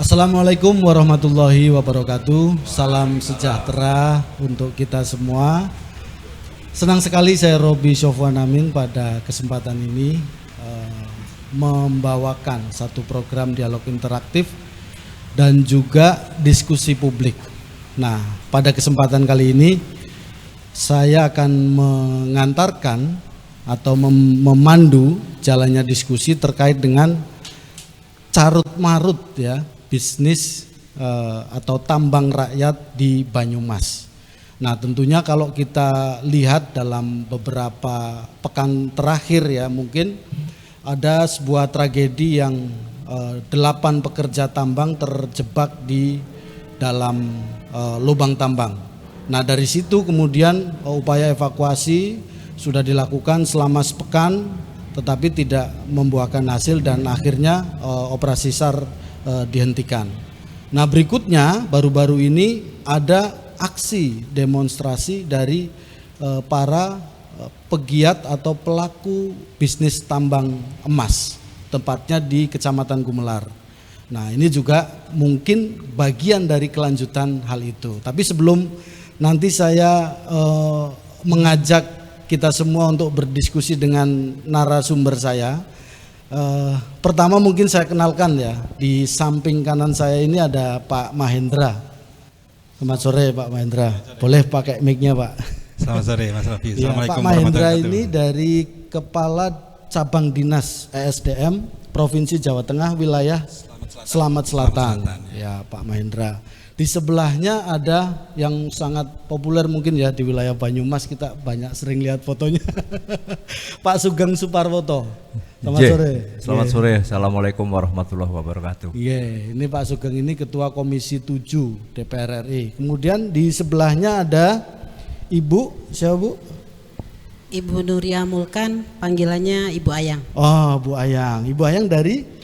Assalamualaikum warahmatullahi wabarakatuh. Salam sejahtera untuk kita semua. Senang sekali saya Robi Syofwan Amin pada kesempatan ini membawakan satu program dialog interaktif dan juga diskusi publik. Nah, pada kesempatan kali ini saya akan mengantarkan atau memandu jalannya diskusi terkait dengan carut marut ya bisnis atau tambang rakyat di Banyumas. Nah, tentunya kalau kita lihat dalam beberapa pekan terakhir ya, mungkin ada sebuah tragedi yang 8 pekerja tambang terjebak di dalam lubang tambang. Nah, dari situ kemudian upaya evakuasi sudah dilakukan selama sepekan, tetapi tidak membuahkan hasil dan akhirnya operasi SAR dihentikan. Nah, berikutnya baru-baru ini ada aksi demonstrasi dari para pegiat atau pelaku bisnis tambang emas, tepatnya di Kecamatan Gumelar. Nah, ini juga mungkin bagian dari kelanjutan hal itu. Tapi sebelum nanti saya mengajak kita semua untuk berdiskusi dengan narasumber saya, pertama mungkin saya kenalkan ya, di samping kanan saya ini ada Pak Mahendra. Selamat sore Pak Mahendra, boleh pakai mic-nya Pak? Selamat sore Mas Rafi. Ya, Pak Mahendra ini dari Kepala Cabang Dinas ESDM Provinsi Jawa Tengah wilayah Selamat Selatan. Ya Pak Mahendra. Di sebelahnya ada yang sangat populer mungkin ya di wilayah Banyumas, kita banyak sering lihat fotonya. Pak Sugeng Suparwoto. Selamat sore. Selamat sore. Assalamualaikum warahmatullahi wabarakatuh. Iya, ini Pak Sugeng ini Ketua Komisi 7 DPR RI. Kemudian di sebelahnya ada Ibu, siapa Bu? Ibu Nuria Mulkan, panggilannya Ibu Ayang. Oh, Bu Ayang. Ibu Ayang dari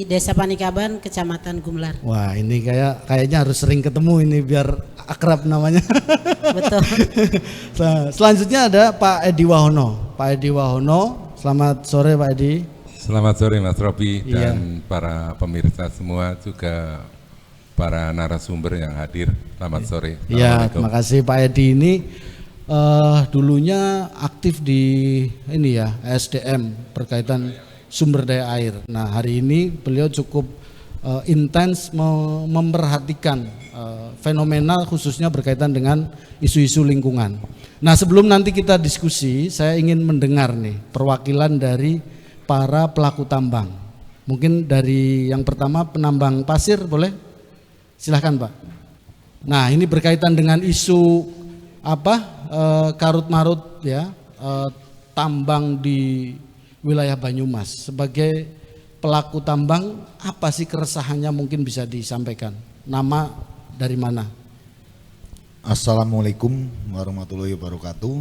Desa Panikaban, Kecamatan Gumelar. Wah, ini kayaknya harus sering ketemu ini biar akrab namanya. Betul. Nah, selanjutnya ada Pak Edi Wahono. Pak Edi Wahono, selamat sore Pak Edi. Selamat sore Mas Robi dan para pemirsa semua, juga para narasumber yang hadir. Selamat sore. Iya, terima kasih Pak Edi ini dulunya aktif di ini ya SDM berkaitan sumber daya air. Nah, hari ini beliau cukup intens memperhatikan fenomena khususnya berkaitan dengan isu-isu lingkungan. Nah, sebelum nanti kita diskusi, saya ingin mendengar nih perwakilan dari para pelaku tambang. Mungkin dari yang pertama penambang pasir, boleh? Silahkan Pak. Nah, ini berkaitan dengan isu karut marut ya tambang di wilayah Banyumas. Sebagai pelaku tambang, apa sih keresahannya, mungkin bisa disampaikan? Nama dari mana? Assalamualaikum warahmatullahi wabarakatuh.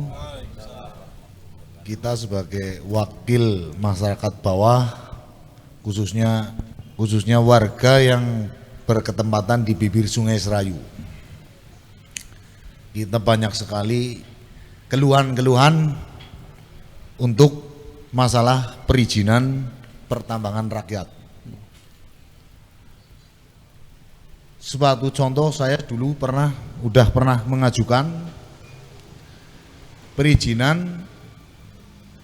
Kita sebagai wakil masyarakat bawah, khususnya warga yang berketempatan di bibir Sungai Serayu, kita banyak sekali keluhan-keluhan untuk masalah perizinan pertambangan rakyat. Suatu contoh, saya dulu pernah mengajukan perizinan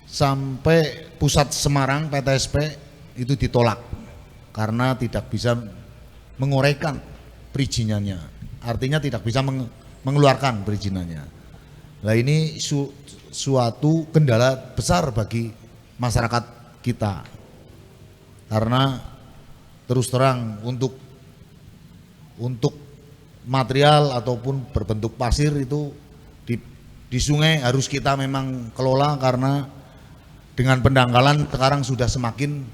sampai pusat Semarang PTSP itu ditolak karena tidak bisa menguraikan perizinannya, artinya tidak bisa mengeluarkan perizinannya. Nah, ini suatu kendala besar bagi masyarakat kita, karena terus terang untuk material ataupun berbentuk pasir itu di sungai harus kita memang kelola, karena dengan pendangkalan sekarang sudah semakin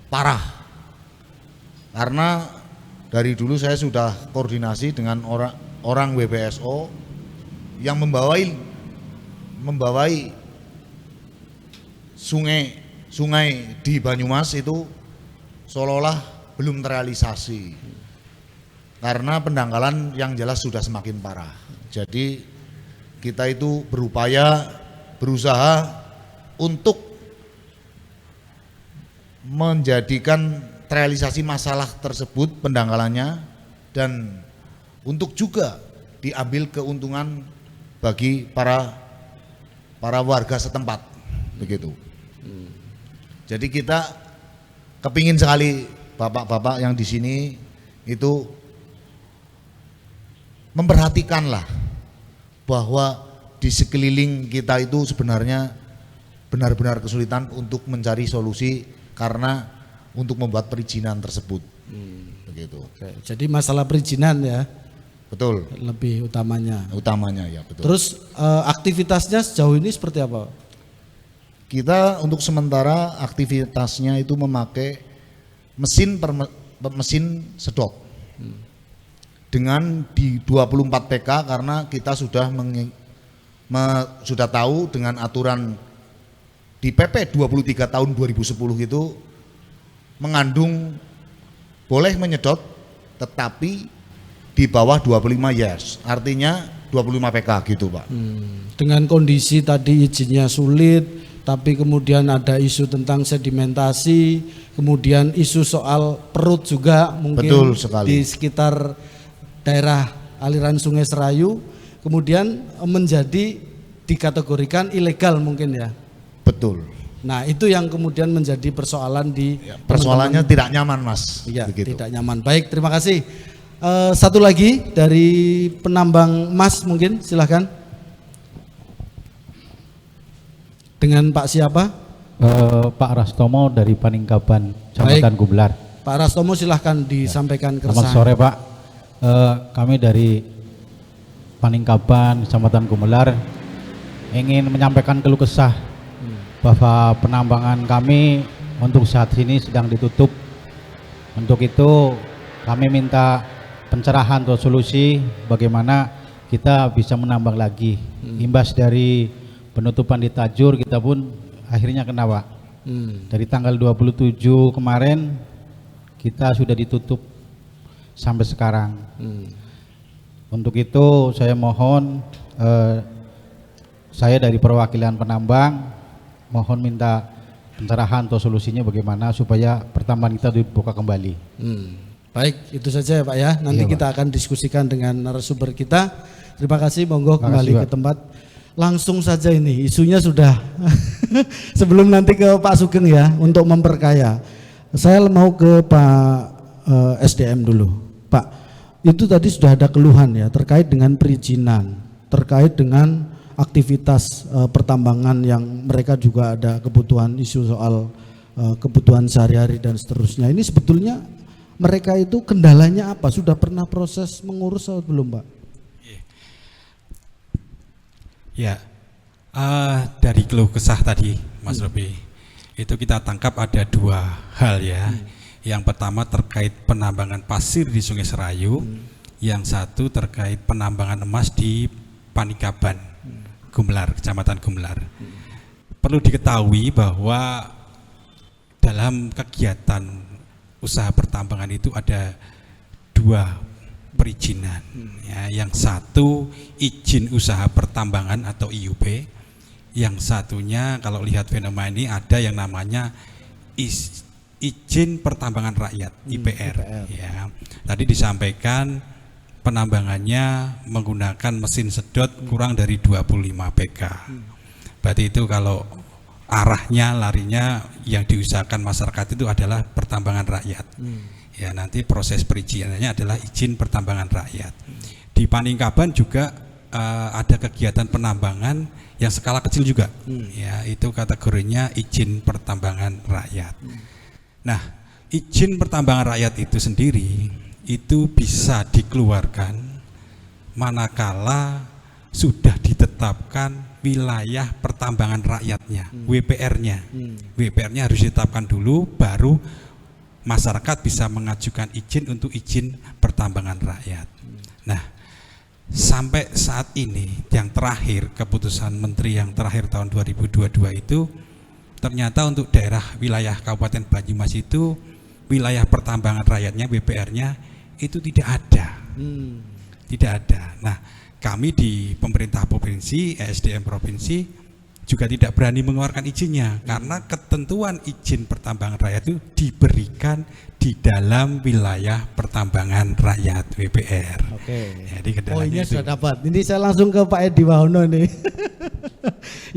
parah. Karena dari dulu saya sudah koordinasi dengan orang WBSO yang membawai sungai di Banyumas itu seolah-olah belum terrealisasi karena pendangkalan yang jelas sudah semakin parah. Jadi kita itu berusaha untuk menjadikan terrealisasi masalah tersebut pendangkalannya, dan untuk juga diambil keuntungan bagi para warga setempat begitu. Jadi kita kepingin sekali bapak-bapak yang di sini itu memperhatikanlah bahwa di sekeliling kita itu sebenarnya benar-benar kesulitan untuk mencari solusi karena untuk membuat perizinan tersebut. Begitu. Oke, jadi masalah perizinan ya. Betul. Lebih utamanya. Utamanya ya betul. Terus aktivitasnya sejauh ini seperti apa? Kita untuk sementara aktivitasnya itu memakai mesin sedot dengan di 24 PK karena kita sudah sudah tahu dengan aturan di PP 23 tahun 2010 itu mengandung boleh menyedot tetapi di bawah 25 yes, artinya 25 PK gitu Pak. Dengan kondisi tadi izinnya sulit, tapi kemudian ada isu tentang sedimentasi, kemudian isu soal perut juga mungkin. Betul sekali. Di sekitar daerah aliran Sungai Serayu, kemudian menjadi dikategorikan ilegal mungkin ya. Betul. Nah itu yang kemudian menjadi persoalan di Persoalannya tidak nyaman Mas. Iya, begitu. tidak nyaman. Baik, terima kasih. Satu lagi dari penambang emas mungkin, silahkan. Dengan Pak siapa? Pak Rastomo dari Paningkaban, Kecamatan Gumelar. Pak Rastomo silahkan disampaikan keresahan. Selamat sore Pak. Kami dari Paningkaban, Kecamatan Gumelar ingin menyampaikan keluh kesah bahwa penambangan kami untuk saat ini sedang ditutup. Untuk itu kami minta pencerahan atau solusi bagaimana kita bisa menambang lagi. Imbas dari penutupan di Tajur kita pun akhirnya kena Pak. Dari tanggal 27 kemarin kita sudah ditutup sampai sekarang. Untuk itu saya mohon, saya dari perwakilan penambang mohon minta pencerahan atau solusinya bagaimana supaya pertambangan kita dibuka kembali. Baik, itu saja ya Pak ya. Nanti Iya, kita akan diskusikan dengan narasumber kita. Terima kasih, monggo kembali ke tempat. Langsung saja ini, isunya sudah sebelum nanti ke Pak Sugeng ya untuk memperkaya. Saya mau ke Pak SDM dulu. Pak, itu tadi sudah ada keluhan ya terkait dengan perizinan, terkait dengan aktivitas pertambangan yang mereka juga ada kebutuhan isu soal kebutuhan sehari-hari dan seterusnya. Ini sebetulnya mereka itu kendalanya apa? Sudah pernah proses mengurus atau belum Pak? Ya, dari keluh kesah tadi Mas Robi, itu kita tangkap ada dua hal ya. Yang pertama terkait penambangan pasir di Sungai Serayu, yang satu terkait penambangan emas di Paningkaban, Gumelar, Kecamatan Gumelar. Perlu diketahui bahwa dalam kegiatan usaha pertambangan itu ada dua perizinan. Ya, yang satu izin usaha pertambangan atau IUP, yang satunya kalau lihat fenomena ini ada yang namanya izin pertambangan rakyat (IPR). Ya, tadi disampaikan penambangannya menggunakan mesin sedot kurang dari 25 PK. Berarti itu kalau arahnya larinya yang diusahakan masyarakat itu adalah pertambangan rakyat. Ya, nanti proses perizinannya adalah izin pertambangan rakyat. Di Paningkaban juga ada kegiatan penambangan yang skala kecil juga. Ya, itu kategorinya izin pertambangan rakyat. Nah, izin pertambangan rakyat itu sendiri itu bisa dikeluarkan manakala sudah ditetapkan wilayah pertambangan rakyatnya, WPR-nya. WPR-nya harus ditetapkan dulu, baru masyarakat bisa mengajukan izin untuk izin pertambangan rakyat. Nah, sampai saat ini yang terakhir, keputusan Menteri yang terakhir tahun 2022 itu ternyata untuk daerah wilayah Kabupaten Banyumas itu wilayah pertambangan rakyatnya, WPR-nya itu tidak ada. Tidak ada. Nah, kami di pemerintah provinsi, SDM provinsi juga tidak berani mengeluarkan izinnya karena ketentuan izin pertambangan rakyat itu diberikan di dalam wilayah pertambangan rakyat WPR. Oke. Jadi Oh, kendalanya ini itu. sudah dapat. Ini saya langsung ke Pak Edi Wahono nih.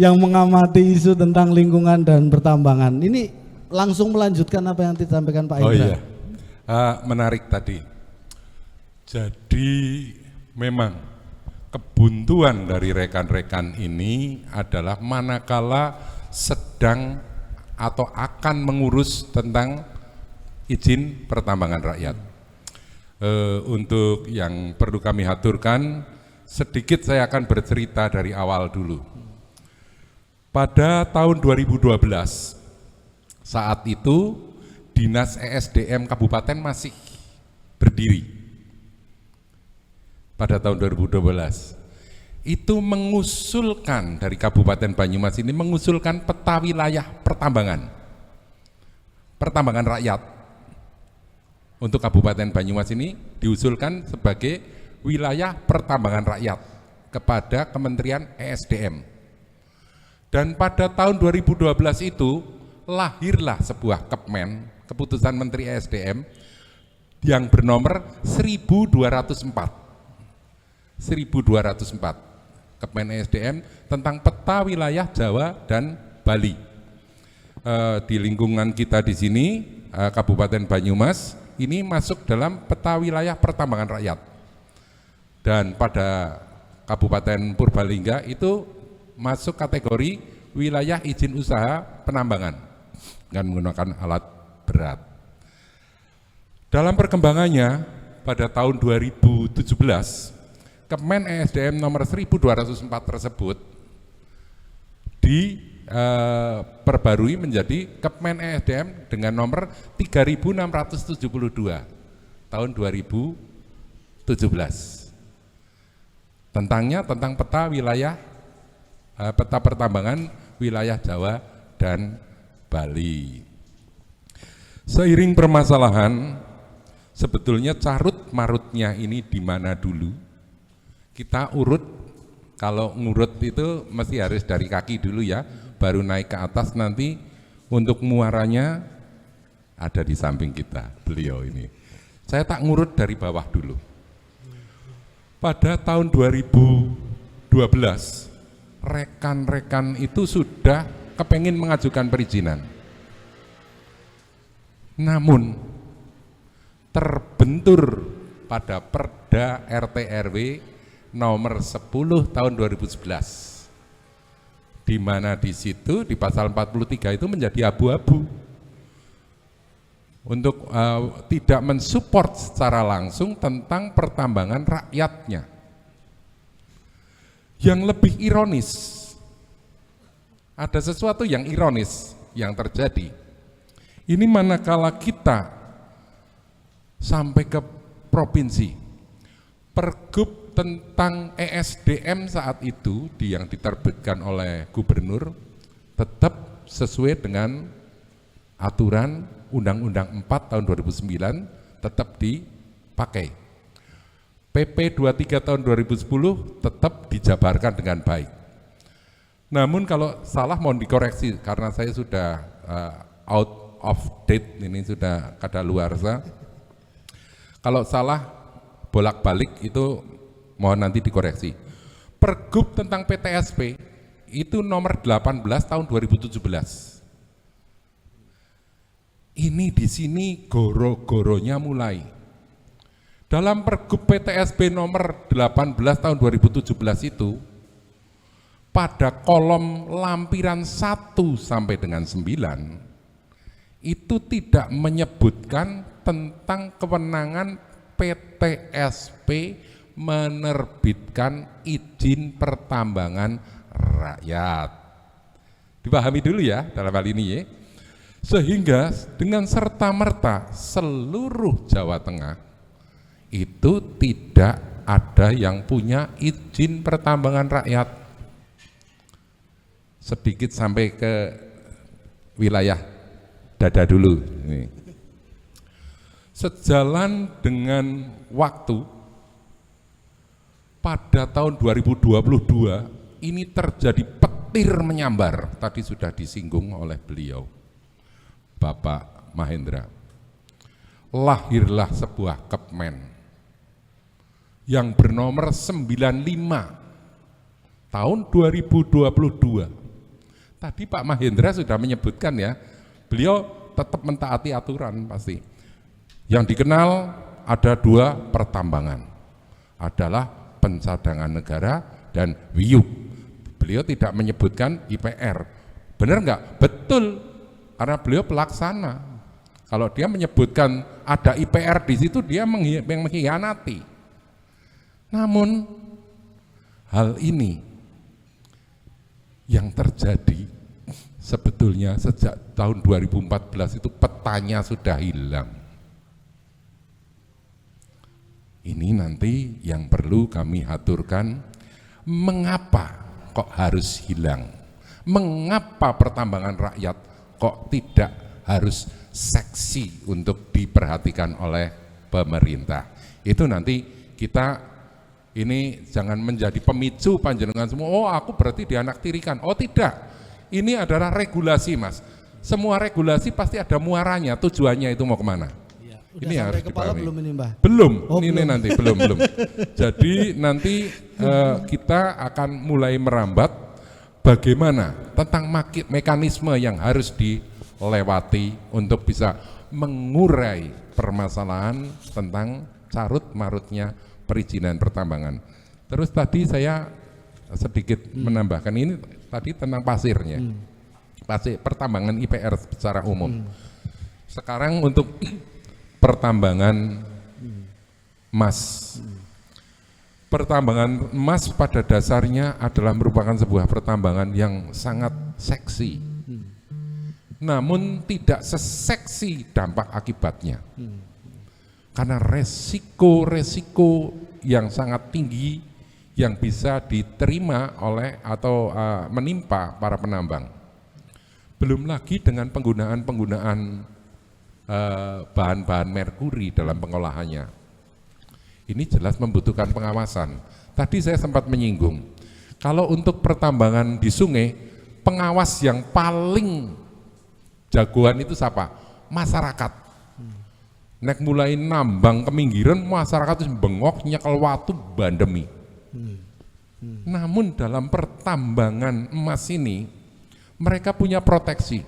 Yang mengamati isu tentang lingkungan dan pertambangan. Ini langsung melanjutkan apa yang disampaikan Pak Indra. Oh iya, menarik tadi. Jadi memang kebuntuan dari rekan-rekan ini adalah manakala sedang atau akan mengurus tentang izin pertambangan rakyat. Untuk yang perlu kami aturkan, sedikit saya akan bercerita dari awal dulu. Pada tahun 2012, saat itu Dinas ESDM Kabupaten masih berdiri. Pada tahun 2012 itu mengusulkan dari Kabupaten Banyumas ini mengusulkan peta wilayah pertambangan rakyat untuk Kabupaten Banyumas ini diusulkan sebagai wilayah pertambangan rakyat kepada Kementerian ESDM. Dan pada tahun 2012 itu lahirlah sebuah Kepmen, keputusan Menteri ESDM yang bernomor 1204 Kepmen ESDM tentang peta wilayah Jawa dan Bali. Di lingkungan kita di sini, Kabupaten Banyumas ini masuk dalam peta wilayah pertambangan rakyat. Dan pada Kabupaten Purbalingga itu masuk kategori wilayah izin usaha penambangan dengan menggunakan alat berat. Dalam perkembangannya pada tahun 2017 Kepmen ESDM nomor 1204 tersebut diperbarui menjadi Kepmen ESDM dengan nomor 3672 tahun 2017. Tentang peta wilayah peta pertambangan wilayah Jawa dan Bali. Seiring permasalahan, sebetulnya carut marutnya ini di mana dulu? Kita urut, kalau ngurut itu mesti harus dari kaki dulu ya, baru naik ke atas, nanti untuk muaranya ada di samping kita, beliau ini. Saya tak ngurut dari bawah dulu. Pada tahun 2012, rekan-rekan itu sudah kepengin mengajukan perizinan. Namun terbentur pada Perda RT/RW nomor 10 tahun 2011, di mana di situ di pasal 43 itu menjadi abu-abu untuk tidak mensupport secara langsung tentang pertambangan rakyatnya. Yang lebih ironis, ada sesuatu yang ironis yang terjadi. Ini manakala kita sampai ke provinsi, Pergub tentang ESDM saat itu yang diterbitkan oleh gubernur tetap sesuai dengan aturan Undang-Undang 4 tahun 2009 tetap dipakai. PP 23 tahun 2010 tetap dijabarkan dengan baik. Namun kalau salah mohon dikoreksi karena saya sudah out of date, ini sudah kadaluarsa. Kalau salah bolak-balik itu mohon nanti dikoreksi. Pergub tentang PTSP itu nomor 18 tahun 2017. Ini di sini goro-goronya mulai. Dalam Pergub PTSP nomor 18 tahun 2017 itu pada kolom lampiran 1 sampai dengan 9 itu tidak menyebutkan tentang kewenangan PTSP menerbitkan izin pertambangan rakyat. Dipahami dulu ya dalam hal ini ya. Sehingga dengan serta-merta seluruh Jawa Tengah itu tidak ada yang punya izin pertambangan rakyat. Sedikit sampai ke wilayah dada dulu. Sejalan dengan waktu, pada tahun 2022 ini terjadi hampir menyambar, tadi sudah disinggung oleh beliau, Bapak Mahendra. Lahirlah sebuah Kepmen yang bernomor 95 tahun 2022. Tadi Pak Mahendra sudah menyebutkan ya, beliau tetap mentaati aturan pasti. Yang dikenal ada 2 pertambangan, adalah pencadangan negara dan WIUP. Beliau tidak menyebutkan IPR. Benar enggak? Betul, karena beliau pelaksana. Kalau dia menyebutkan ada IPR di situ, dia mengkhianati. Namun hal ini yang terjadi sebetulnya sejak tahun 2014 itu petanya sudah hilang. Ini nanti yang perlu kami aturkan, mengapa kok harus hilang? Mengapa pertambangan rakyat kok tidak harus seksi untuk diperhatikan oleh pemerintah? Itu nanti kita ini jangan menjadi pemicu panjenengan semua, oh aku berarti dianaktirikan. Oh tidak, ini adalah regulasi Mas. Semua regulasi pasti ada muaranya, tujuannya itu mau kemana. Udah Ini sampai harus kepala dipahami. belum ini Mbah? Belum, Oh, ini belum. nanti belum. Jadi nanti kita akan mulai merambat bagaimana tentang mekanisme yang harus dilewati untuk bisa mengurai permasalahan tentang carut marutnya perizinan pertambangan. Terus tadi saya sedikit menambahkan, ini tadi tentang pasirnya, pasir pertambangan IPR secara umum. Sekarang untuk pertambangan emas. Pertambangan emas pada dasarnya adalah merupakan sebuah pertambangan yang sangat seksi. Namun tidak seseksi dampak akibatnya. Karena resiko-resiko yang sangat tinggi yang bisa diterima oleh atau menimpa para penambang. Belum lagi dengan penggunaan bahan-bahan merkuri dalam pengolahannya. Ini jelas membutuhkan pengawasan. Tadi saya sempat menyinggung, kalau untuk pertambangan di sungai, pengawas yang paling jagoan itu siapa? Masyarakat. Nek mulai nambang keminggiran, masyarakat itu bengok, nyekel watu, bandemi. Namun dalam pertambangan emas ini, mereka punya proteksi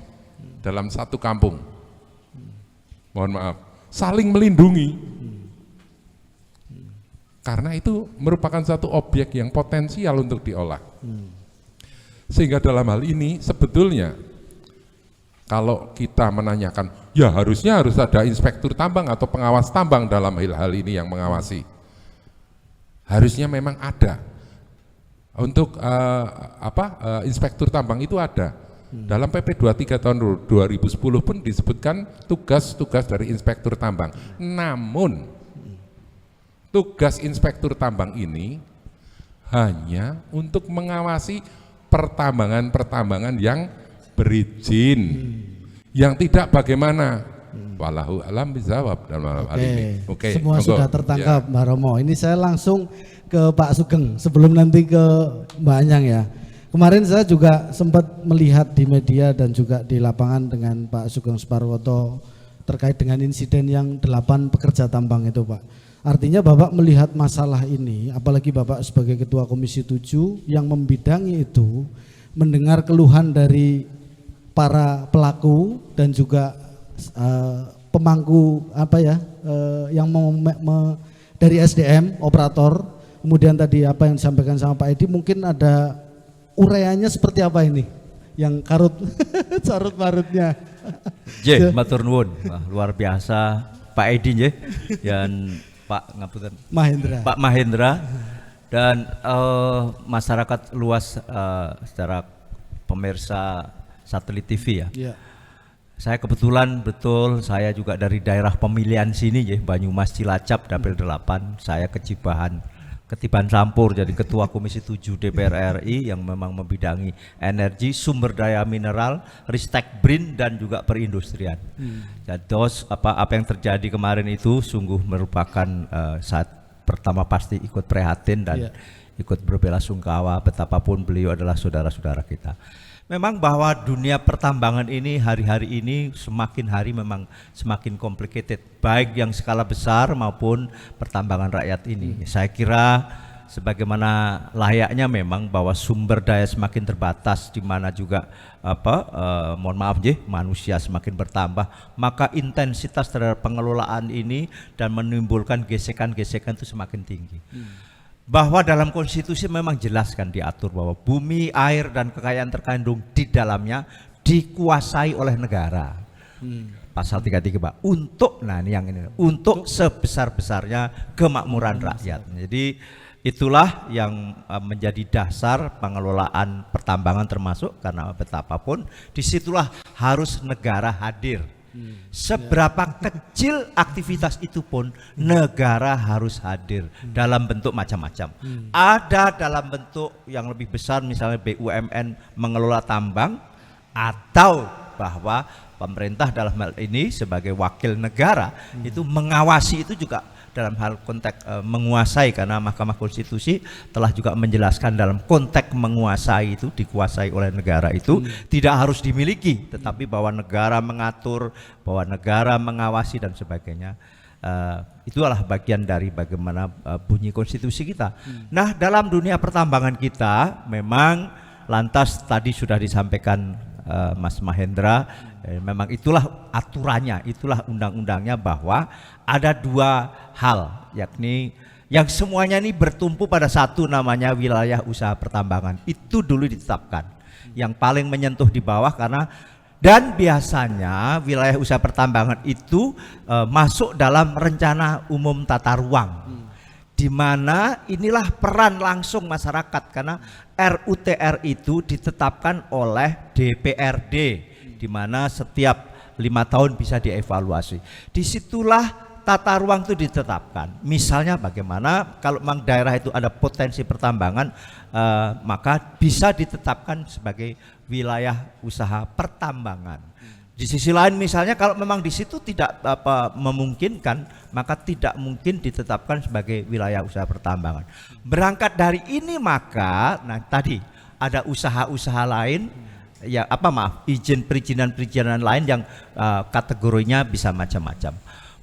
dalam satu kampung. Mohon maaf, saling melindungi. Karena itu merupakan satu objek yang potensial untuk diolah. Sehingga dalam hal ini sebetulnya kalau kita menanyakan, ya harusnya harus ada inspektur tambang atau pengawas tambang dalam hal ini yang mengawasi. Harusnya memang ada. Untuk inspektur tambang itu ada. Dalam PP 23 tahun 2010 pun disebutkan tugas-tugas dari inspektur tambang. Namun tugas inspektur tambang ini hanya untuk mengawasi pertambangan-pertambangan yang berizin, yang tidak bagaimana. Wallahu alam bijawab dalam hal ini. Oke, semua monggo. sudah tertangkap Ya. Mbak Romo. Ini saya langsung ke Pak Sugeng sebelum nanti ke Mbak Anyang ya. Kemarin saya juga sempat melihat di media dan juga di lapangan dengan Pak Sugeng Suparwoto terkait dengan insiden yang 8 pekerja tambang itu Pak. Artinya Bapak melihat masalah ini, apalagi Bapak sebagai Ketua Komisi 7 yang membidangi itu, mendengar keluhan dari para pelaku dan juga pemangku yang dari SDM, operator, kemudian tadi apa yang disampaikan sama Pak Edi, mungkin ada uraiannya seperti apa ini, yang carut marutnya. Matur nuwun, luar biasa Pak Edi nggih, dan Pak ngapunten Pak Mahendra dan masyarakat luas secara pemirsa satelit TV ya. Ya. Saya kebetulan betul saya juga dari daerah pemilihan sini ya, Banyumas Cilacap Dapil 8. Saya Kecibahan Ketiban Sampur jadi Ketua Komisi 7 DPR RI yang memang membidangi energi, sumber daya mineral, Ristek BRIN dan juga perindustrian. Jadi apa yang terjadi kemarin itu sungguh merupakan saat pertama pasti ikut prihatin dan ikut berbelasungkawa betapapun beliau adalah saudara-saudara kita. Memang bahwa dunia pertambangan ini hari-hari ini semakin hari memang semakin complicated, baik yang skala besar maupun pertambangan rakyat ini. Saya kira sebagaimana layaknya memang bahwa sumber daya semakin terbatas, di mana juga mohon maaf manusia semakin bertambah, maka intensitas terhadap pengelolaan ini dan menimbulkan gesekan-gesekan itu semakin tinggi. Bahwa dalam konstitusi memang jelaskan diatur bahwa bumi, air dan kekayaan terkandung di dalamnya dikuasai oleh negara. Pasal 33 Pak, untuk untuk sebesar-besarnya kemakmuran rakyat. Jadi itulah yang menjadi dasar pengelolaan pertambangan, termasuk karena betapapun disitulah harus negara hadir. Seberapa kecil aktivitas itu pun negara harus hadir dalam bentuk macam-macam. Ada dalam bentuk yang lebih besar, misalnya BUMN mengelola tambang, atau bahwa pemerintah dalam hal ini sebagai wakil negara itu mengawasi, itu juga dalam hal konteks menguasai, karena Mahkamah Konstitusi telah juga menjelaskan dalam konteks menguasai itu dikuasai oleh negara itu tidak harus dimiliki, tetapi bahwa negara mengatur, bahwa negara mengawasi dan sebagainya. Itulah bagian dari bagaimana bunyi konstitusi kita. Nah, dalam dunia pertambangan kita memang lantas tadi sudah disampaikan Mas Mahendra, memang itulah aturannya, itulah undang-undangnya, bahwa ada dua hal, yakni yang semuanya ini bertumpu pada satu, namanya wilayah usaha pertambangan. Itu dulu ditetapkan yang paling menyentuh di bawah, karena dan biasanya wilayah usaha pertambangan itu masuk dalam rencana umum tata ruang, di mana inilah peran langsung masyarakat, karena RUTR itu ditetapkan oleh DPRD, di mana setiap 5 tahun bisa dievaluasi. Disitulah tata ruang itu ditetapkan. Misalnya bagaimana kalau memang daerah itu ada potensi pertambangan, maka bisa ditetapkan sebagai wilayah usaha pertambangan. Di sisi lain misalnya kalau memang di situ tidak memungkinkan, maka tidak mungkin ditetapkan sebagai wilayah usaha pertambangan. Berangkat dari ini maka tadi ada usaha-usaha lain, ya izin perizinan lain yang kategorinya bisa macam-macam.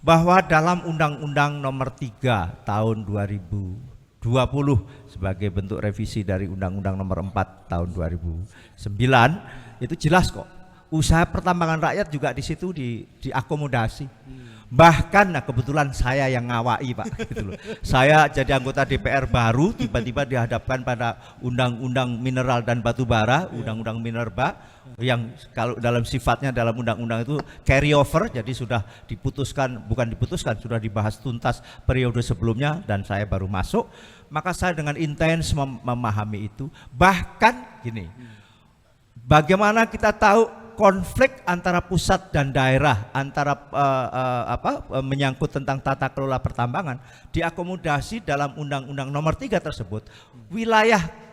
Bahwa dalam Undang-Undang Nomor 3 Tahun 2020 sebagai bentuk revisi dari Undang-Undang Nomor 4 Tahun 2009 itu jelas kok, usaha pertambangan rakyat juga di situ diakomodasi. Bahkan kebetulan saya yang ngawai Pak, gitu loh. Saya jadi anggota DPR baru, tiba-tiba dihadapkan pada Undang-Undang Mineral dan Batu Bara, Undang-Undang Minerba, yang kalau dalam sifatnya dalam undang-undang itu carry over, jadi sudah sudah dibahas tuntas periode sebelumnya dan saya baru masuk. Maka saya dengan intens memahami itu. Bahkan gini, bagaimana kita tahu konflik antara pusat dan daerah, antara menyangkut tentang tata kelola pertambangan, diakomodasi dalam Undang-Undang Nomor 3 tersebut.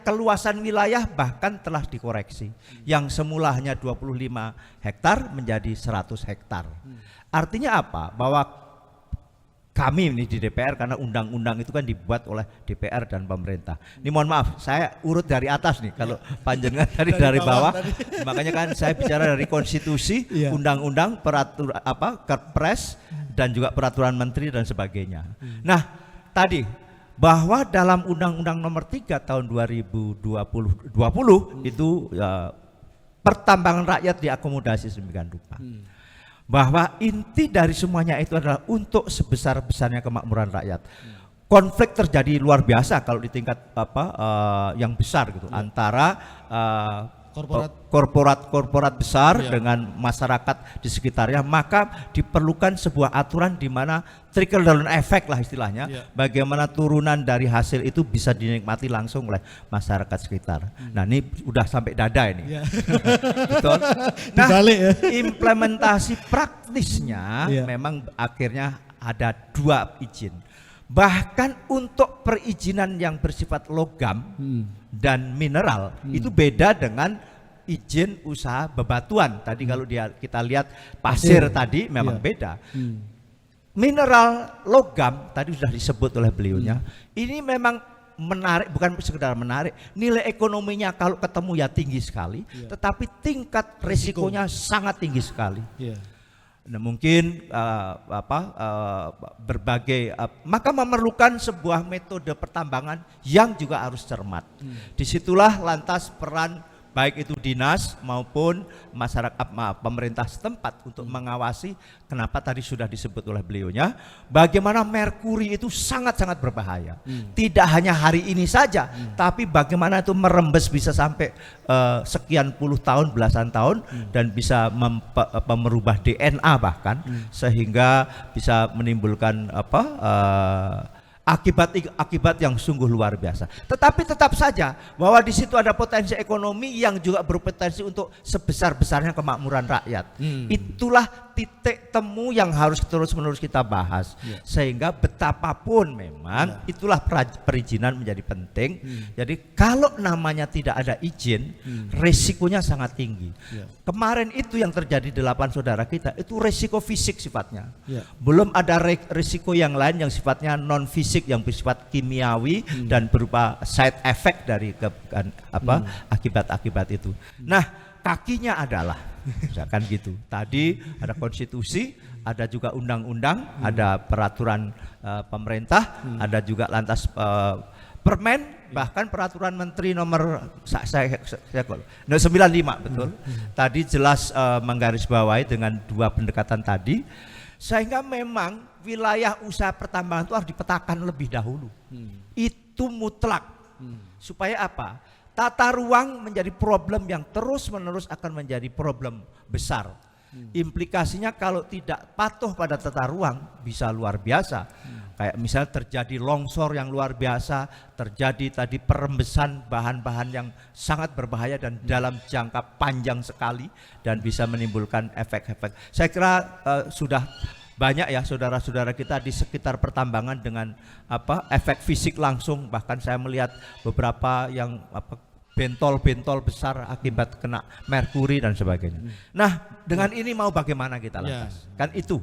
Keluasan wilayah bahkan telah dikoreksi, yang semulanya 25 hektar menjadi 100 hektar. Artinya apa? Bahwa kami ini di DPR, karena undang-undang itu kan dibuat oleh DPR dan pemerintah. Ini mohon maaf, saya urut dari atas nih, kalau panjenengan dari bawah. Makanya kan saya bicara dari konstitusi, undang-undang, peraturan Kepres, dan juga peraturan menteri dan sebagainya. Nah, tadi bahwa dalam Undang-Undang Nomor 3 Tahun 2020 itu pertambangan rakyat diakomodasi sedemikian rupa. Bahwa inti dari semuanya itu adalah untuk sebesar-besarnya kemakmuran rakyat. Konflik terjadi luar biasa kalau di tingkat yang besar gitu, antara korporat besar dengan masyarakat di sekitarnya, maka diperlukan sebuah aturan di mana trickle down effect lah istilahnya, bagaimana turunan dari hasil itu bisa dinikmati langsung oleh masyarakat sekitar. Nah, ini udah sampai dada ini. Betul. Nah, implementasi praktisnya memang akhirnya ada 2 izin. Bahkan untuk perizinan yang bersifat logam dan mineral itu beda dengan izin usaha bebatuan. Tadi kalau kita lihat pasir tadi memang beda. Mineral logam tadi sudah disebut oleh beliaunya. Ini memang menarik, bukan sekedar menarik, nilai ekonominya kalau ketemu ya tinggi sekali, tetapi tingkat resikonya sangat tinggi sekali. Nah, mungkin berbagai maka memerlukan sebuah metode pertambangan yang juga harus cermat. Disitulah lantas peran baik itu dinas maupun masyarakat pemerintah setempat untuk mengawasi. Kenapa tadi sudah disebut oleh beliaunya, bagaimana merkuri itu sangat-sangat berbahaya. Tidak hanya hari ini saja, tapi bagaimana itu merembes bisa sampai sekian puluh tahun, belasan tahun, dan bisa merubah DNA bahkan, sehingga bisa menimbulkan akibat yang sungguh luar biasa. Tetapi tetap saja bahwa di situ ada potensi ekonomi yang juga berpotensi untuk sebesar-besarnya kemakmuran rakyat. Itulah titik temu yang harus terus-menerus kita bahas. Sehingga betapapun memang itulah perizinan menjadi penting. Jadi kalau namanya tidak ada izin, resikonya sangat tinggi. Kemarin itu yang terjadi 8 saudara kita, itu resiko fisik sifatnya. Belum ada resiko yang lain yang sifatnya non fisik, yang bersifat kimiawi dan berupa side effect dari akibat-akibat itu. Nah, kakinya adalah misalkan gitu. Tadi ada konstitusi, ada juga undang-undang, ada peraturan pemerintah, ada juga lantas permen, bahkan peraturan menteri nomor 95 betul. Tadi jelas menggarisbawahi dengan 2 pendekatan tadi, sehingga memang wilayah usaha pertambangan itu harus dipetakan lebih dahulu. Itu mutlak. Supaya apa? Tata ruang menjadi problem yang terus-menerus akan menjadi problem besar. Implikasinya kalau tidak patuh pada tata ruang bisa luar biasa. Kayak misalnya terjadi longsor yang luar biasa, terjadi tadi perembesan bahan-bahan yang sangat berbahaya dan dalam jangka panjang sekali, dan bisa menimbulkan efek-efek. Saya kira sudah banyak ya saudara-saudara kita di sekitar pertambangan dengan efek fisik langsung. Bahkan saya melihat beberapa yang bentol-bentol besar akibat kena merkuri dan sebagainya. Nah, dengan ini mau bagaimana kita lantas? Kan itu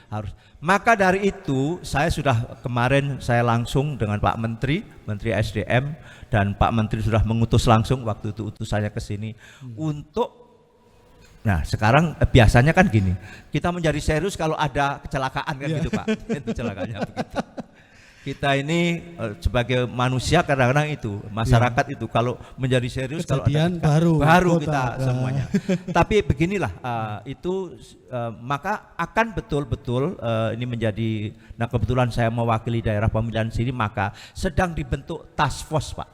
harus. Maka dari itu saya sudah kemarin saya langsung dengan Pak Menteri SDM, dan Pak Menteri sudah mengutus langsung waktu itu utusannya ke sini untuk. Nah, sekarang biasanya kan gini, kita menjadi serius kalau ada kecelakaan kan gitu Pak. Itu celakanya begitu. Kita ini sebagai manusia kadang-kadang itu, masyarakat itu kalau menjadi serius kejadian kalau ada baru kita semuanya. Tapi beginilah maka akan betul-betul ini menjadi, nah kebetulan saya mewakili daerah pemilihan sini, maka sedang dibentuk task force Pak,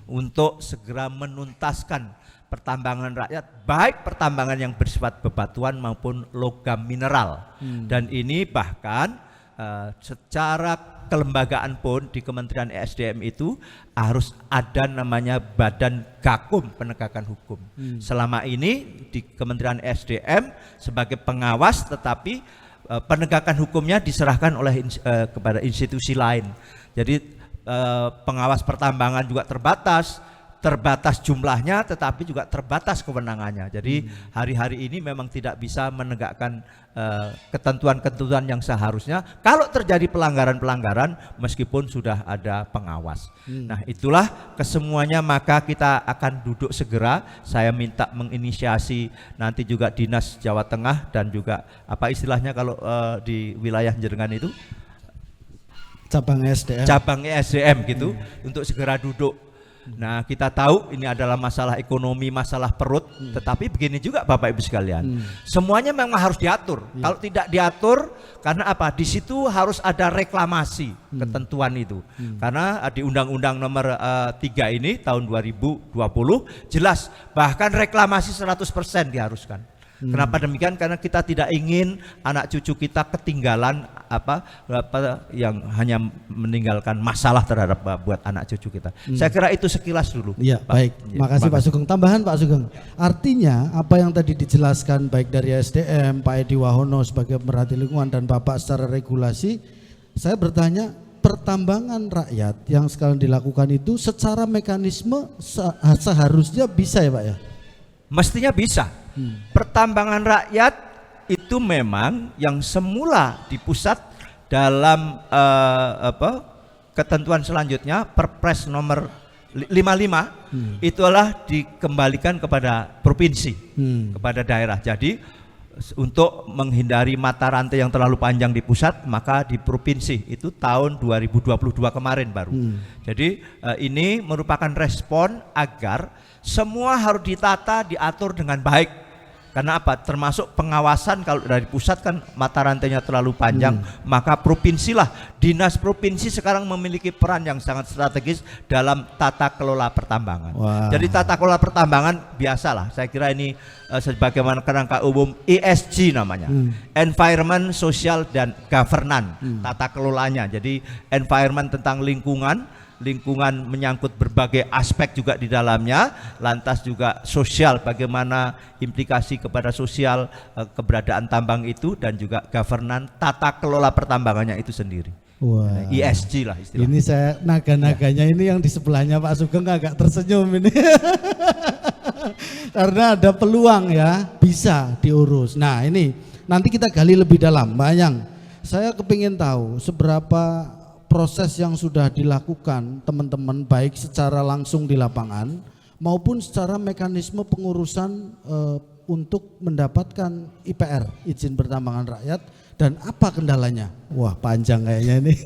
untuk segera menuntaskan pertambangan rakyat, baik pertambangan yang bersifat bebatuan maupun logam mineral. Dan ini bahkan secara kelembagaan pun di Kementerian ESDM itu harus ada namanya Badan Gakum Penegakan Hukum. Selama ini di Kementerian ESDM sebagai pengawas, tetapi penegakan hukumnya diserahkan oleh kepada institusi lain. Jadi pengawas pertambangan juga terbatas jumlahnya, tetapi juga terbatas kewenangannya. Jadi hari-hari ini memang tidak bisa menegakkan ketentuan-ketentuan yang seharusnya kalau terjadi pelanggaran-pelanggaran meskipun sudah ada pengawas. Nah, itulah kesemuanya, maka kita akan duduk segera. Saya minta menginisiasi nanti juga Dinas Jawa Tengah dan juga apa istilahnya kalau di wilayah Jenengan itu cabang ESDM gitu, untuk segera duduk. Nah, kita tahu ini adalah masalah ekonomi, masalah perut, tetapi begini juga Bapak Ibu sekalian, semuanya memang harus diatur. Kalau tidak diatur, karena apa? Di situ harus ada reklamasi ketentuan itu. Karena di Undang-Undang nomor 3 ini tahun 2020 jelas, bahkan reklamasi 100% diharuskan. Kenapa demikian? Karena kita tidak ingin anak cucu kita ketinggalan apa yang hanya meninggalkan masalah terhadap buat anak cucu kita. Saya kira itu sekilas dulu. Iya, baik. Makasih Pak Sugeng. Tambahan Pak Sugeng. Artinya apa yang tadi dijelaskan baik dari SDM, Pak Edi Wahono sebagai pemerhati lingkungan dan Bapak secara regulasi, saya bertanya, pertambangan rakyat yang sekarang dilakukan itu secara mekanisme seharusnya bisa ya Pak ya? Mestinya bisa. Pertambangan rakyat itu memang yang semula dipusat dalam ketentuan selanjutnya Perpres nomor 55 itulah dikembalikan kepada provinsi, kepada daerah. Jadi untuk menghindari mata rantai yang terlalu panjang di pusat, maka di provinsi itu tahun 2022 kemarin baru. Jadi ini merupakan respon agar semua harus ditata, diatur dengan baik. Karena apa? Termasuk pengawasan, kalau dari pusat kan mata rantainya terlalu panjang, maka provinsilah, dinas provinsi sekarang memiliki peran yang sangat strategis dalam tata kelola pertambangan. Wah. Jadi tata kelola pertambangan biasalah, saya kira ini sebagaimana kerangka umum ESG namanya, environment, social dan governance, tata kelolanya. Jadi environment tentang lingkungan menyangkut berbagai aspek juga di dalamnya, lantas juga sosial, bagaimana implikasi kepada sosial keberadaan tambang itu, dan juga governance, tata kelola pertambangannya itu sendiri. Wah. ESG lah istilahnya. Ini saya naga-naganya ini yang di sebelahnya Pak Sugeng agak tersenyum ini. Karena ada peluang ya, bisa diurus. Nah ini nanti kita gali lebih dalam. Mbak Anyang, saya kepingin tahu seberapa proses yang sudah dilakukan teman-teman, baik secara langsung di lapangan maupun secara mekanisme pengurusan untuk mendapatkan IPR, izin pertambangan rakyat, dan apa kendalanya? Wah panjang kayaknya ini.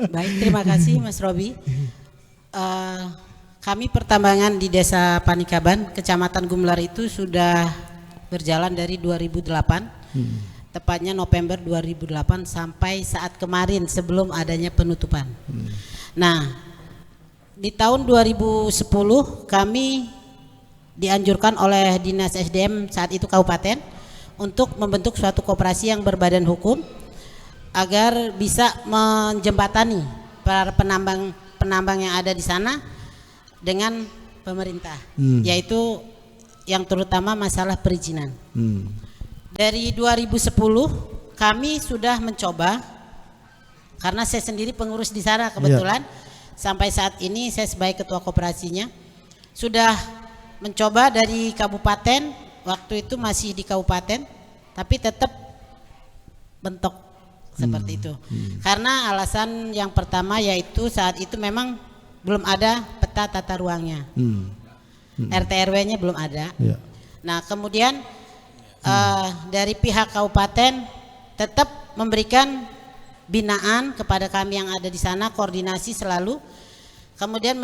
Baik, terima kasih Mas Robi. Kami pertambangan di Desa Panikaban, Kecamatan Gumelar itu sudah berjalan dari 2008. Tepatnya November 2008 sampai saat kemarin sebelum adanya penutupan. Nah, di tahun 2010 kami dianjurkan oleh Dinas SDM saat itu kabupaten untuk membentuk suatu koperasi yang berbadan hukum agar bisa menjembatani para penambang yang ada di sana dengan pemerintah, yaitu yang terutama masalah perizinan. Dari 2010 kami sudah mencoba, karena saya sendiri pengurus di sana kebetulan, sampai saat ini saya sebagai ketua koperasinya sudah mencoba dari kabupaten, waktu itu masih di kabupaten, tapi tetap bentok seperti itu. Karena alasan yang pertama yaitu saat itu memang belum ada peta tata ruangnya, RT RW-nya belum ada. Nah kemudian dari pihak kabupaten tetap memberikan binaan kepada kami yang ada di sana, koordinasi selalu. Kemudian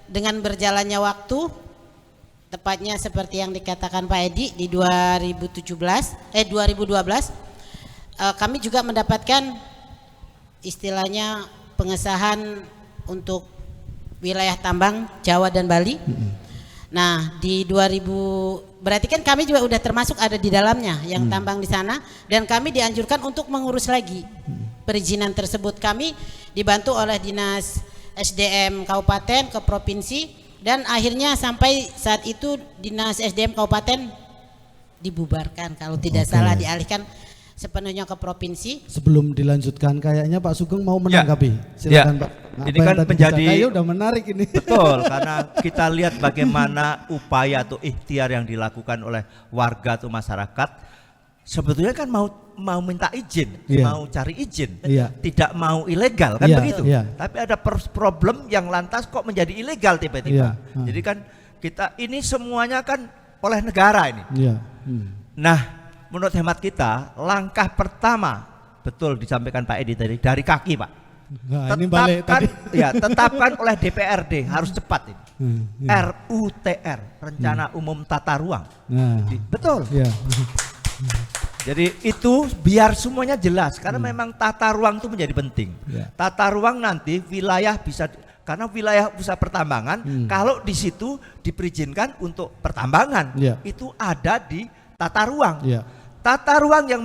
dengan berjalannya waktu, tepatnya seperti yang dikatakan Pak Edi di 2012 kami juga mendapatkan istilahnya pengesahan untuk wilayah tambang Jawa dan Bali. Nah di 2000 berarti kan kami juga udah termasuk ada di dalamnya yang tambang di sana, dan kami dianjurkan untuk mengurus lagi perizinan tersebut. Kami dibantu oleh Dinas SDM Kabupaten ke provinsi, dan akhirnya sampai saat itu Dinas SDM Kabupaten dibubarkan kalau tidak salah, dialihkan sepenuhnya ke provinsi. Sebelum dilanjutkan kayaknya Pak Sugeng mau menanggapi. Silakan Pak. Ini kan menjadi udah menarik ini. Betul, karena kita lihat bagaimana upaya atau ikhtiar yang dilakukan oleh warga atau masyarakat. Sebetulnya kan mau minta izin, mau cari izin, tidak mau ilegal kan begitu. Tapi ada problem yang lantas kok menjadi ilegal tiba-tiba. Jadi kan kita ini semuanya kan oleh negara ini. Nah, menurut hemat kita langkah pertama, betul disampaikan Pak Edi tadi, dari kaki Pak. Nah, ini balik tadi. Tetapkan oleh DPRD, harus cepat ini. RUTR, Rencana Umum Tata Ruang. Betul. Jadi itu biar semuanya jelas, karena memang tata ruang itu menjadi penting. Tata ruang nanti wilayah bisa, karena wilayah usaha pertambangan kalau di situ diperizinkan untuk pertambangan, itu ada di tata ruang. Tata ruang yang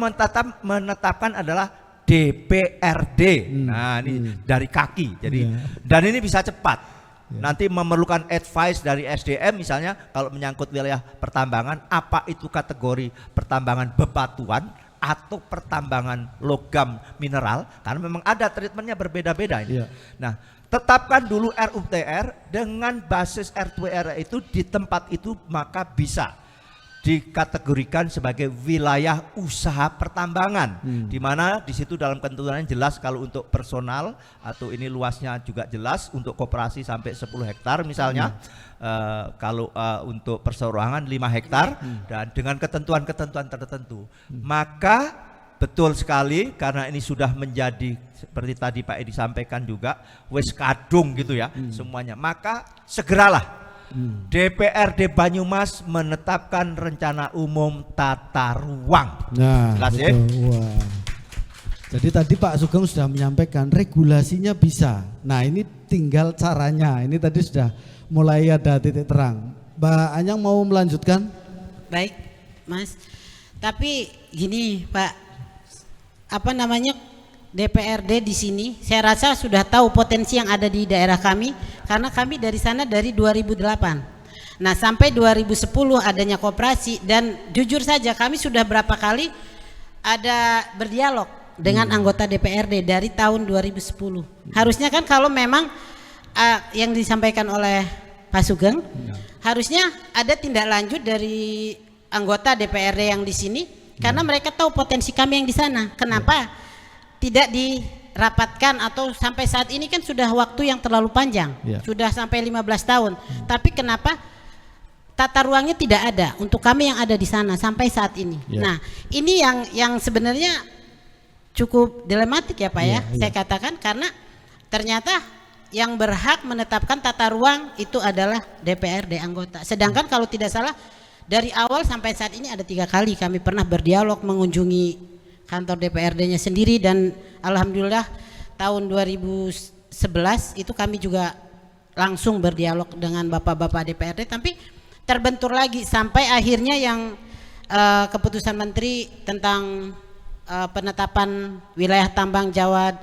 menetapkan adalah DPRD. Nah, ini dari kaki. Jadi dan ini bisa cepat. Nanti memerlukan advice dari SDM misalnya kalau menyangkut wilayah pertambangan, apa itu kategori pertambangan bebatuan atau pertambangan logam mineral, karena memang ada treatmentnya berbeda-beda ini. Nah, tetapkan dulu RUTR dengan basis RUTR itu di tempat itu, maka bisa dikategorikan sebagai wilayah usaha pertambangan, di mana di situ dalam ketentuannya jelas kalau untuk personal atau ini luasnya juga jelas untuk koperasi sampai 10 hektar misalnya, kalau untuk perseorangan 5 hektar dan dengan ketentuan-ketentuan tertentu. Maka betul sekali karena ini sudah menjadi seperti tadi Pak Edi sampaikan juga wes kadung gitu ya semuanya, maka segeralah DPRD Banyumas menetapkan rencana umum tata ruang. Nah, jelas ya? Wah. Jadi tadi Pak Sugeng sudah menyampaikan regulasinya bisa. Nah ini tinggal caranya. Ini tadi sudah mulai ada titik terang. Mbak Anyang mau melanjutkan? Baik, Mas. Tapi gini, Pak, apa namanya DPRD di sini, saya rasa sudah tahu potensi yang ada di daerah kami, karena kami dari sana dari 2008. Nah sampai 2010 adanya koperasi, dan jujur saja kami sudah berapa kali ada berdialog dengan anggota DPRD dari tahun 2010. Harusnya kan kalau memang yang disampaikan oleh Pak Sugeng, harusnya ada tindak lanjut dari anggota DPRD yang di sini, karena mereka tahu potensi kami yang di sana. Kenapa tidak dirapatkan, atau sampai saat ini kan sudah waktu yang terlalu panjang, sudah sampai 15 tahun. Tapi kenapa tata ruangnya tidak ada untuk kami yang ada di sana sampai saat ini? Nah, ini yang sebenarnya cukup dilematik ya Pak ya. Saya katakan karena ternyata yang berhak menetapkan tata ruang itu adalah DPRD anggota. Sedangkan kalau tidak salah dari awal sampai saat ini ada 3 kali kami pernah berdialog mengunjungi kantor DPRD-nya sendiri, dan alhamdulillah tahun 2011 itu kami juga langsung berdialog dengan bapak-bapak DPRD, tapi terbentur lagi sampai akhirnya yang keputusan menteri tentang penetapan wilayah tambang Jawa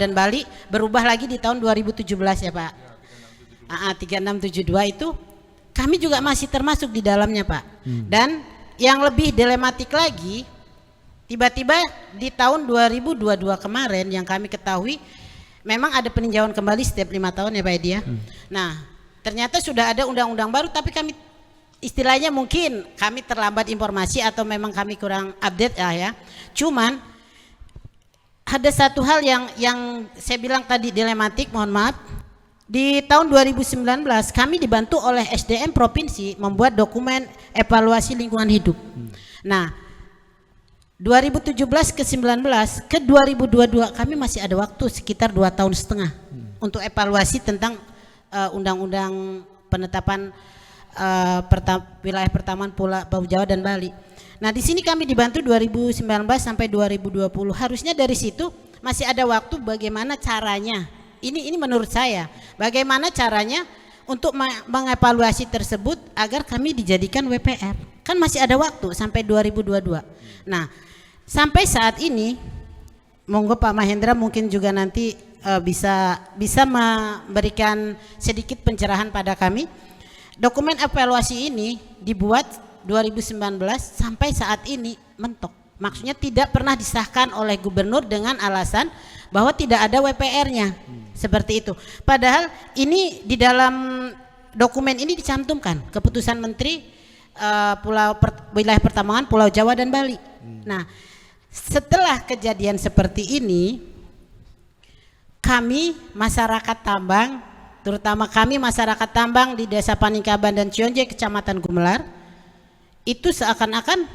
dan Bali berubah lagi di tahun 2017 ya Pak. 3672 itu kami juga masih termasuk di dalamnya Pak. Dan yang lebih dilematik lagi, tiba-tiba di tahun 2022 kemarin yang kami ketahui memang ada peninjauan kembali setiap 5 tahun ya Pak Edi ya. Nah ternyata sudah ada undang-undang baru, tapi kami istilahnya mungkin kami terlambat informasi atau memang kami kurang update ya. Cuman ada satu hal yang saya bilang tadi dilematik, mohon maaf. Di tahun 2019 kami dibantu oleh SDM Provinsi membuat dokumen evaluasi lingkungan hidup. Nah 2017 ke 19 ke 2022 kami masih ada waktu sekitar 2,5 tahun untuk evaluasi tentang undang-undang penetapan wilayah pertamanan Pulau Jawa dan Bali. Nah di sini kami dibantu 2019 sampai 2020. Harusnya dari situ masih ada waktu bagaimana caranya. Ini menurut saya bagaimana caranya untuk mengevaluasi tersebut agar kami dijadikan WPR. Kan masih ada waktu sampai 2022. Nah sampai saat ini monggo Pak Mahendra mungkin juga nanti bisa memberikan sedikit pencerahan pada kami. Dokumen evaluasi ini dibuat 2019 sampai saat ini mentok. Maksudnya tidak pernah disahkan oleh gubernur dengan alasan bahwa tidak ada WPR-nya. Seperti itu. Padahal ini di dalam dokumen ini dicantumkan keputusan menteri wilayah pertambangan Pulau Jawa dan Bali. Nah, setelah kejadian seperti ini, kami masyarakat tambang, terutama kami masyarakat tambang di Desa Paningkaban dan Cionje, Kecamatan Gumelar, itu seakan-akan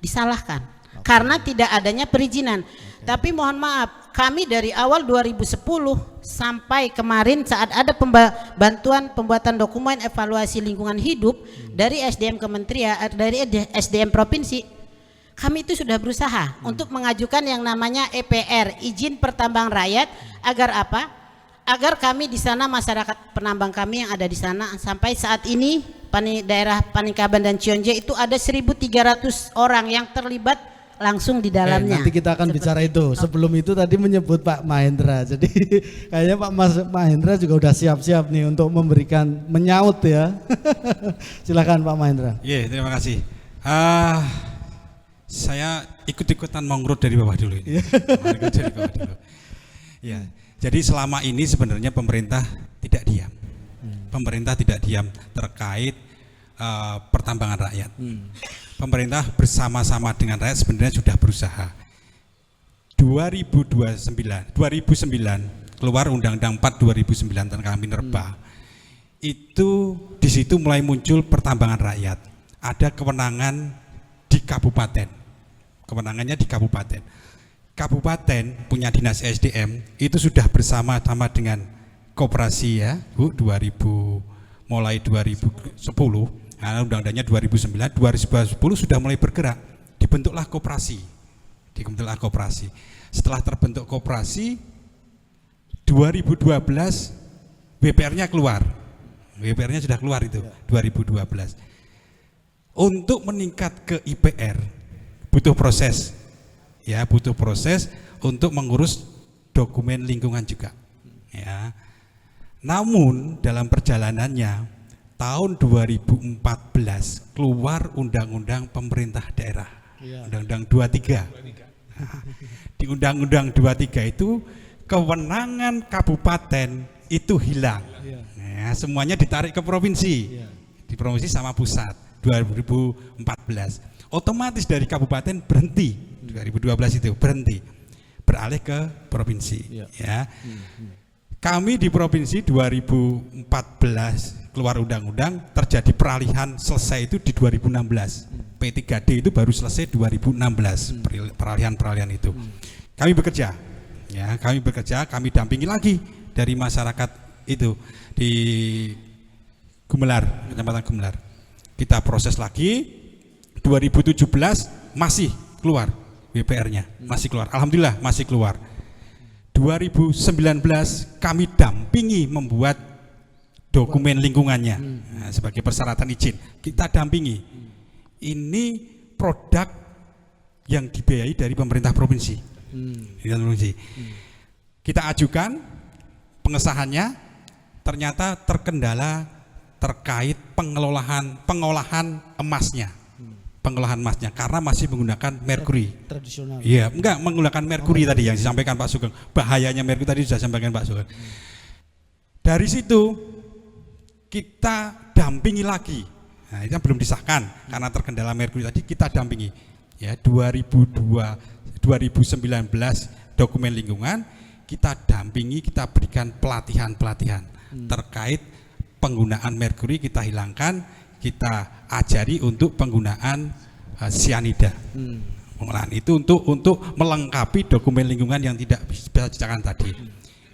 disalahkan karena tidak adanya perizinan. Tapi mohon maaf, kami dari awal 2010 sampai kemarin saat ada bantuan pembuatan dokumen evaluasi lingkungan hidup dari SDM Kementerian, dari SDM Provinsi, kami itu sudah berusaha untuk mengajukan yang namanya EPR, izin pertambangan rakyat, agar apa? Agar kami di sana, masyarakat penambang kami yang ada di sana sampai saat ini daerah Paningkaban dan Cionje itu ada 1.300 orang yang terlibat langsung di dalamnya. Nanti kita akan bicara itu. Sebelum itu tadi menyebut Pak Mahendra. Jadi kayaknya Pak Mahendra juga udah siap-siap nih untuk memberikan menyaut ya. Silakan Pak Mahendra. Iya, terima kasih. Saya ikut-ikutan monggrut dari bawah dulu ini. Dari bawah dulu. Ya, jadi selama ini sebenarnya pemerintah tidak diam. Pemerintah tidak diam terkait pertambangan rakyat. Pemerintah bersama-sama dengan rakyat sebenarnya sudah berusaha. 2009 keluar Undang-Undang 4 2009 tentang minerba. Itu di situ mulai muncul pertambangan rakyat. Ada kewenangan di kabupaten. Kewenangannya di kabupaten. Kabupaten punya dinas SDM itu sudah bersama-sama dengan koperasi ya, Bu, mulai 2010, nah, undang-undangnya 2009 sudah mulai bergerak, dibentuklah koperasi. Setelah terbentuk koperasi 2012 WPR-nya keluar. WPR-nya sudah keluar itu 2012. Untuk meningkat ke IPR butuh proses. Ya, butuh proses untuk mengurus dokumen lingkungan juga. Ya. Namun dalam perjalanannya tahun 2014 keluar Undang-Undang Pemerintah Daerah, Undang-Undang 23. Nah, di Undang-Undang 23 itu kewenangan kabupaten itu hilang. Nah, semuanya ditarik ke provinsi. Di provinsi sama pusat 2014. Otomatis dari kabupaten berhenti. 2012 itu berhenti, beralih ke provinsi. Ya. Kami di provinsi 2014 keluar undang-undang, terjadi peralihan selesai itu di 2016. P3D itu baru selesai 2016 peralihan itu. Kami bekerja, ya, kami dampingi lagi dari masyarakat itu di Gumelar, Kecamatan Gumelar. Kita proses lagi 2017 masih keluar WPR-nya, masih keluar. Alhamdulillah masih keluar. 2019 kami dampingi membuat dokumen lingkungannya sebagai persyaratan izin. Kita dampingi. Ini produk yang dibiayai dari pemerintah provinsi. Kita ajukan pengesahannya, ternyata terkendala terkait pengolahan emasnya. Pengolahan emasnya karena masih menggunakan merkuri tradisional. Iya, enggak menggunakan merkuri tadi yang disampaikan Pak Sugeng. Bahayanya merkuri tadi sudah disampaikan Pak Sugeng. Dari situ kita dampingi lagi. Nah, itu belum disahkan karena terkendala merkuri tadi, kita dampingi. Ya, 2019 dokumen lingkungan kita dampingi, kita berikan pelatihan-pelatihan terkait penggunaan merkuri, kita hilangkan, kita ajari untuk penggunaan sianida. Pengolahan itu untuk melengkapi dokumen lingkungan yang tidak bisa diceritakan tadi.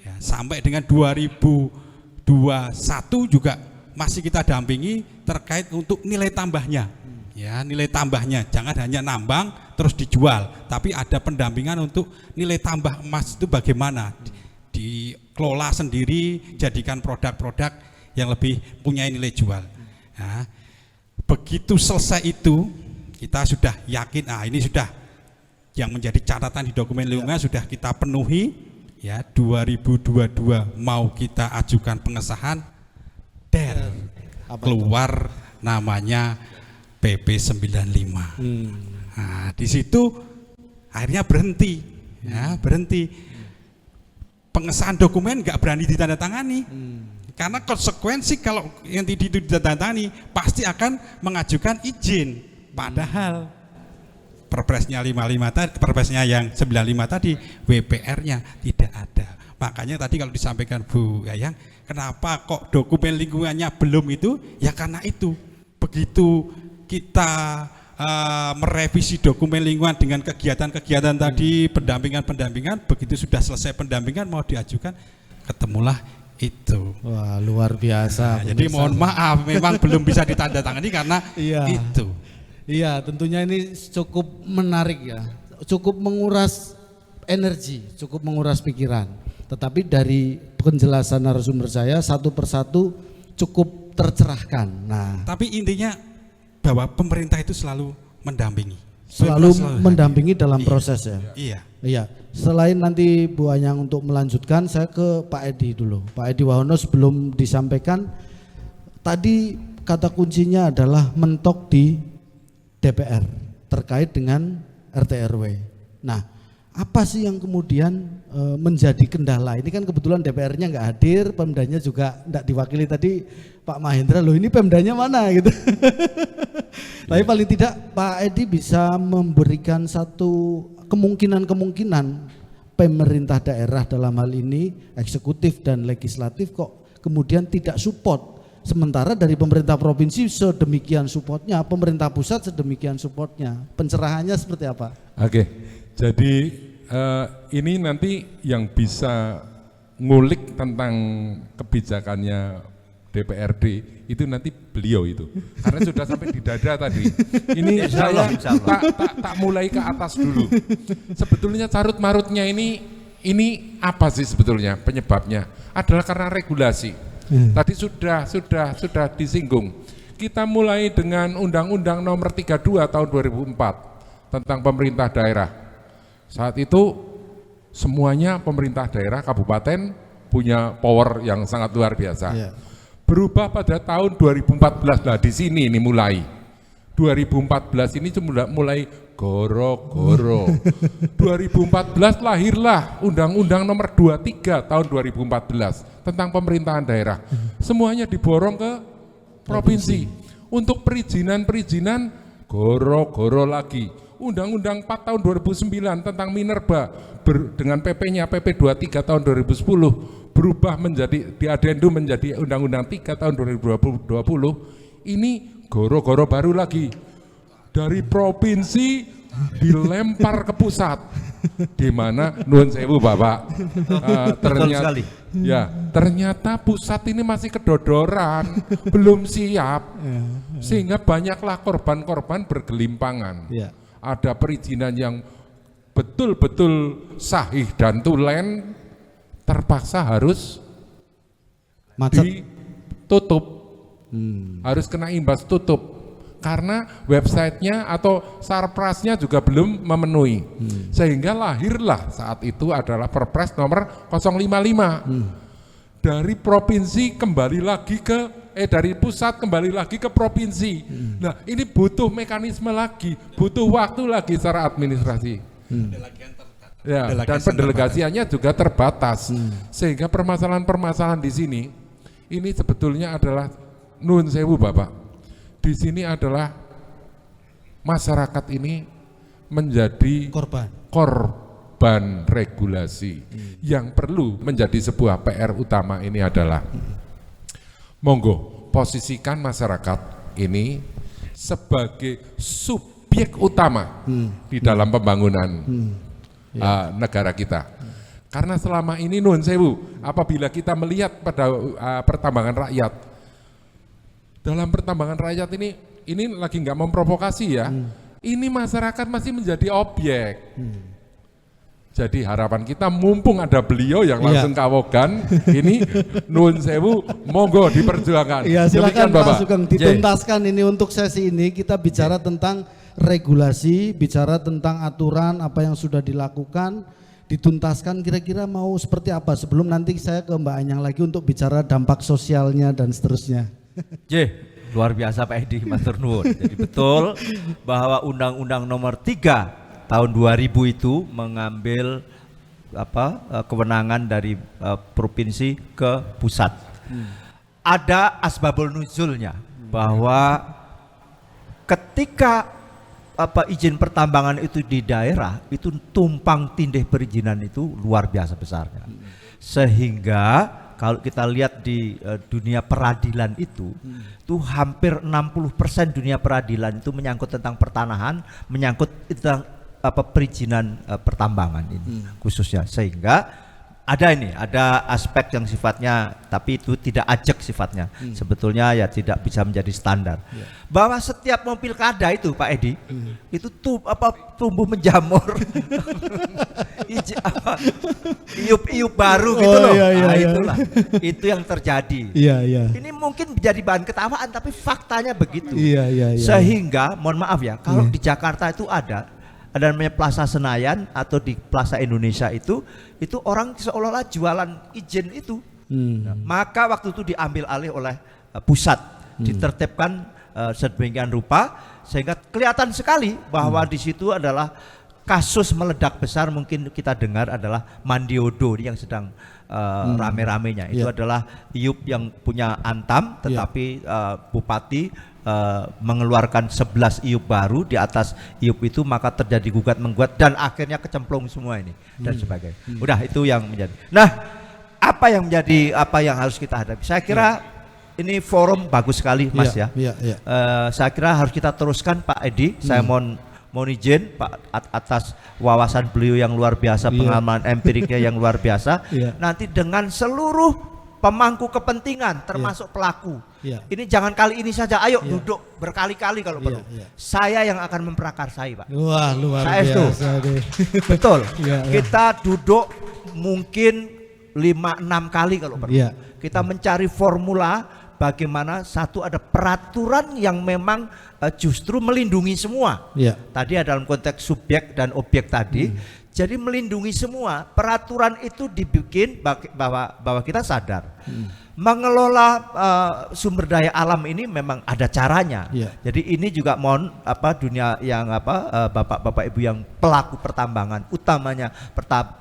Ya, sampai dengan 2021 juga masih kita dampingi terkait untuk nilai tambahnya. Ya, nilai tambahnya jangan hanya nambang terus dijual, tapi ada pendampingan untuk nilai tambah emas itu bagaimana dikelola sendiri, jadikan produk-produk yang lebih punya nilai jual. Nah, begitu selesai itu kita sudah yakin, ini sudah yang menjadi catatan di dokumen lingkungan sudah kita penuhi. Ya, 2022 mau kita ajukan pengesahan, keluar namanya PP 95. Nah, di situ akhirnya berhenti. Ya, berhenti. Pengesahan dokumen nggak berani ditandatangani. Karena konsekuensi kalau yang itu ditandatangani pasti akan mengajukan izin. Padahal Perpresnya 55 tadi, Perpresnya yang 95 tadi, WPR-nya tidak ada. Makanya tadi kalau disampaikan Bu Yayang, kenapa kok dokumen lingkungannya belum itu? Ya karena itu. Begitu kita merevisi dokumen lingkungan dengan kegiatan-kegiatan tadi, pendampingan, begitu sudah selesai pendampingan mau diajukan, ketemulah itu. Wah, luar biasa. Nah, jadi mohon maaf memang belum bisa ditandatangani karena itu. Iya, tentunya ini cukup menarik ya. Cukup menguras energi, cukup menguras pikiran. Tetapi dari penjelasan narasumber saya satu persatu cukup tercerahkan. Nah, tapi intinya bahwa pemerintah itu selalu mendampingi. Selalu mendampingi dalam proses ya. Iya. Selain nanti Bu Anyang untuk melanjutkan, saya ke Pak Edi dulu. Pak Edi Wahono, sebelum disampaikan tadi kata kuncinya adalah mentok di DPR terkait dengan RT RW. Nah, apa sih yang kemudian menjadi kendala. Ini kan kebetulan DPR-nya nggak hadir, Pemdanya juga nggak diwakili tadi Pak Mahendra. Loh ini Pemdanya mana gitu. Tapi paling tidak Pak Edi bisa memberikan satu kemungkinan pemerintah daerah dalam hal ini eksekutif dan legislatif kok kemudian tidak support. Sementara dari pemerintah provinsi sedemikian supportnya, pemerintah pusat sedemikian supportnya. Pencerahannya seperti apa? Oke, jadi ini nanti yang bisa ngulik tentang kebijakannya DPRD itu nanti beliau itu, karena sudah sampai di dada tadi. Ini saya tak mulai ke atas dulu. Sebetulnya carut marutnya ini apa sih sebetulnya penyebabnya? Adalah karena regulasi. Tadi sudah disinggung. Kita mulai dengan Undang-Undang Nomor 32 tahun 2004 tentang pemerintah daerah. Saat itu semuanya pemerintah daerah kabupaten punya power yang sangat luar biasa. Berubah pada tahun 2014. Nah, di sini ini mulai 2014 ini mulai goro-goro. 2014 lahirlah Undang-Undang Nomor 23 tahun 2014 tentang pemerintahan daerah. Semuanya diborong ke provinsi. Untuk perizinan goro-goro lagi. Undang-Undang 4 tahun 2009 tentang Minerba dengan PP-nya PP 23 tahun 2010 berubah menjadi diadendum menjadi Undang-Undang 3 tahun 2020. Ini goro-goro baru lagi. Dari provinsi dilempar ke pusat. Di mana nuwun sewu Bapak. Ternyata pusat ini masih kedodoran, belum siap. Sehingga banyaklah korban-korban bergelimpangan. Ada perizinan yang betul-betul sahih dan tulen terpaksa harus ditutup, harus kena imbas tutup karena websitenya atau sarprasnya juga belum memenuhi, sehingga lahirlah saat itu adalah Perpres nomor 055 dari provinsi kembali lagi ke dari pusat kembali lagi ke provinsi. Nah, ini butuh mekanisme lagi, butuh waktu lagi secara administrasi. Dan pendelegasiannya juga terbatas. Sehingga permasalahan-permasalahan di sini ini sebetulnya adalah nuwun sewu Bapak. Di sini adalah masyarakat ini menjadi korban regulasi. Yang perlu menjadi sebuah PR utama ini adalah monggo posisikan masyarakat ini sebagai subjek utama di dalam pembangunan negara kita. Karena selama ini nuwun sewu, apabila kita melihat pada pertambangan rakyat, dalam pertambangan rakyat ini lagi nggak memprovokasi ya, ini masyarakat masih menjadi objek. Jadi harapan kita mumpung ada beliau yang langsung kawogan, ini nuwun sewu, monggo diperjuangkan. Iya, silakan Pak Sugeng dituntaskan ini untuk sesi ini kita bicara tentang regulasi, bicara tentang aturan apa yang sudah dilakukan, dituntaskan kira-kira mau seperti apa sebelum nanti saya ke Mbak Anyang lagi untuk bicara dampak sosialnya dan seterusnya. Luar biasa Pak Edi, matur nuwun. Jadi betul bahwa Undang-Undang Nomor 3 tahun 2000 itu mengambil kewenangan dari provinsi ke pusat. Ada asbabul nuzulnya bahwa ketika izin pertambangan itu di daerah itu tumpang tindih perizinan itu luar biasa besarnya. Sehingga kalau kita lihat di dunia peradilan itu hampir 60% dunia peradilan itu menyangkut tentang pertanahan, menyangkut tentang perizinan pertambangan ini khususnya, sehingga ada aspek yang sifatnya tapi itu tidak ajak sifatnya, sebetulnya ya tidak bisa menjadi standar. Bahwa setiap mau pilkada itu Pak Edi itu tumbuh menjamur iup baru gitu loh. Itulah itu yang terjadi. Ini mungkin menjadi bahan ketawaan tapi faktanya begitu. Sehingga mohon maaf ya, kalau di Jakarta itu ada namanya Plaza Senayan atau di Plaza Indonesia itu orang seolah-olah jualan izin itu. Maka waktu itu diambil alih oleh pusat, ditertibkan sedemikian rupa sehingga kelihatan sekali bahwa di situ adalah kasus meledak besar mungkin kita dengar adalah Mandiodo yang sedang rame-ramenya. Itu adalah IUP yang punya Antam, tetapi Bupati mengeluarkan 11 IUP baru di atas IUP itu, maka terjadi gugat-menggugat dan akhirnya kecemplung semua ini dan sebagainya. Udah itu yang menjadi. Nah, apa yang harus kita hadapi? Saya kira ini forum bagus sekali, Mas ya. Saya kira harus kita teruskan, Pak Edi. Saya mohon izin Pak atas wawasan beliau yang luar biasa, pengalaman empiriknya yang luar biasa. Nanti dengan seluruh pemangku kepentingan termasuk pelaku. Ini jangan kali ini saja, ayo duduk berkali-kali kalau perlu. Saya yang akan memprakarsai, Pak. Wah, luar saya biasa deh. Betul. Kita duduk mungkin 5-6 kali kalau perlu. Kita mencari formula bagaimana satu ada peraturan yang memang justru melindungi semua. Tadi dalam konteks subjek dan objek tadi, jadi melindungi semua. Peraturan itu dibikin bahwa kita sadar mengelola sumber daya alam ini memang ada caranya. Jadi ini juga mohon dunia yang bapak-bapak ibu yang pelaku pertambangan, utamanya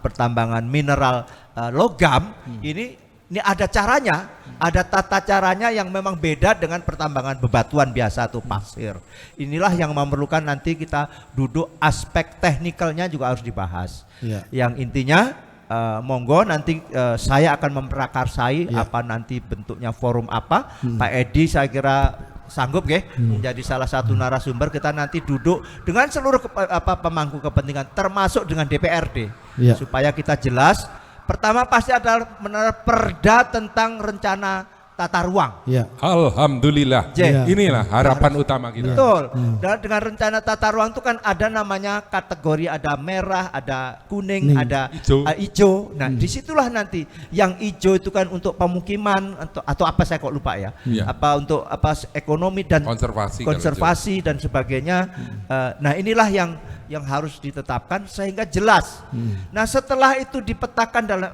pertambangan mineral logam, ini ada caranya, ada tata caranya yang memang beda dengan pertambangan bebatuan biasa atau pasir. Inilah yang memerlukan nanti kita duduk, aspek teknikalnya juga harus dibahas. Yang intinya monggo nanti saya akan memprakarsai apa nanti bentuknya forum apa. Pak Edi saya kira sanggup menjadi salah satu narasumber. Kita nanti duduk dengan seluruh pemangku kepentingan termasuk dengan DPRD supaya kita jelas. Pertama pasti adalah perda tentang rencana tata ruang. Alhamdulillah. Inilah harapan utama kita. Betul. Dan dengan rencana tata ruang itu kan ada namanya kategori, ada merah, ada kuning, ada hijau. Nah, disitulah nanti yang hijau itu kan untuk pemukiman atau apa saya kok lupa ya. Apa untuk ekonomi dan konservasi dan sebagainya. Nah, inilah yang harus ditetapkan sehingga jelas. Nah, setelah itu dipetakan dalam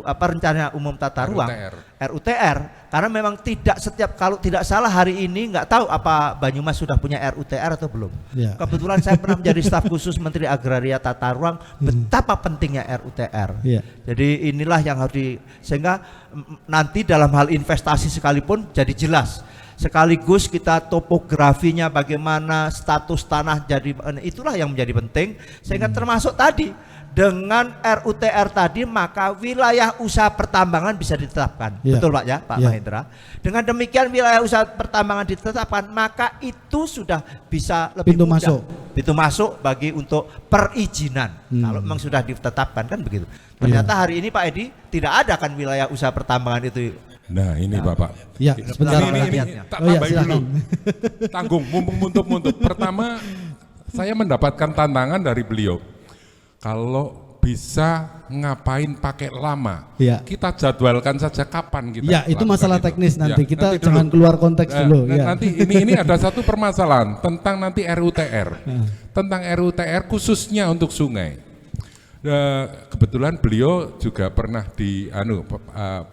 rencana umum tata ruang, RUTR, karena memang tidak setiap, kalau tidak salah hari ini nggak tahu apa Banyumas sudah punya RUTR atau belum. Kebetulan saya pernah menjadi staf khusus Menteri Agraria Tata Ruang, betapa pentingnya RUTR. Jadi inilah yang harus sehingga nanti dalam hal investasi sekalipun jadi jelas. Sekaligus kita topografinya bagaimana, status tanah, jadi itulah yang menjadi penting sehingga termasuk tadi dengan RUTR tadi maka wilayah usaha pertambangan bisa ditetapkan. Betul Pak ya, Pak Mahendra. Dengan demikian wilayah usaha pertambangan ditetapkan maka itu sudah bisa lebih mudah pintu masuk bagi untuk perizinan. Kalau memang sudah ditetapkan kan begitu. Ternyata hari ini Pak Edi tidak ada kan wilayah usaha pertambangan itu. Nah ini Bapak. Sebentar. Ini tak tambahin dulu. Tanggung, mumpung. Pertama saya mendapatkan tantangan dari beliau. Kalau bisa ngapain pakai lama, kita jadwalkan saja kapan kita. Itu masalah teknis nanti. Kita nanti jangan keluar konteks dulu. Nanti ini ada satu permasalahan tentang nanti RUTR. Tentang RUTR khususnya untuk sungai. Kebetulan beliau juga pernah di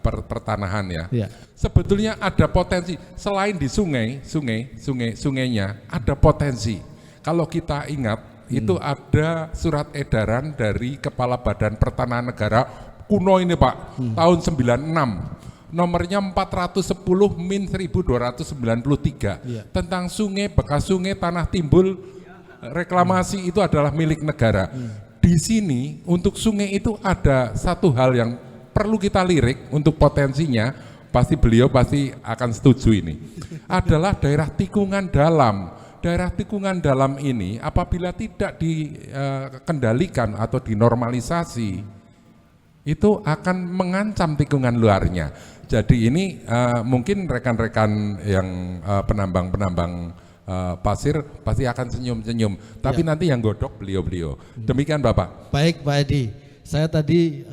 pertanahan ya. Sebetulnya ada potensi selain di sungainya ada potensi. Kalau kita ingat itu ada surat edaran dari Kepala Badan Pertanahan Negara kuno ini Pak, tahun 96. Nomornya 410/1293 tentang sungai, bekas sungai, tanah timbul, reklamasi itu adalah milik negara. Di sini untuk sungai itu ada satu hal yang perlu kita lirik untuk potensinya, beliau pasti akan setuju ini. Adalah daerah tikungan dalam. Daerah tikungan dalam ini apabila tidak dikendalikan atau dinormalisasi, itu akan mengancam tikungan luarnya. Jadi ini mungkin rekan-rekan yang penambang-penambang pasir pasti akan senyum-senyum, tapi nanti yang godok beliau-beliau. Demikian Bapak. Baik Pak Edi, saya tadi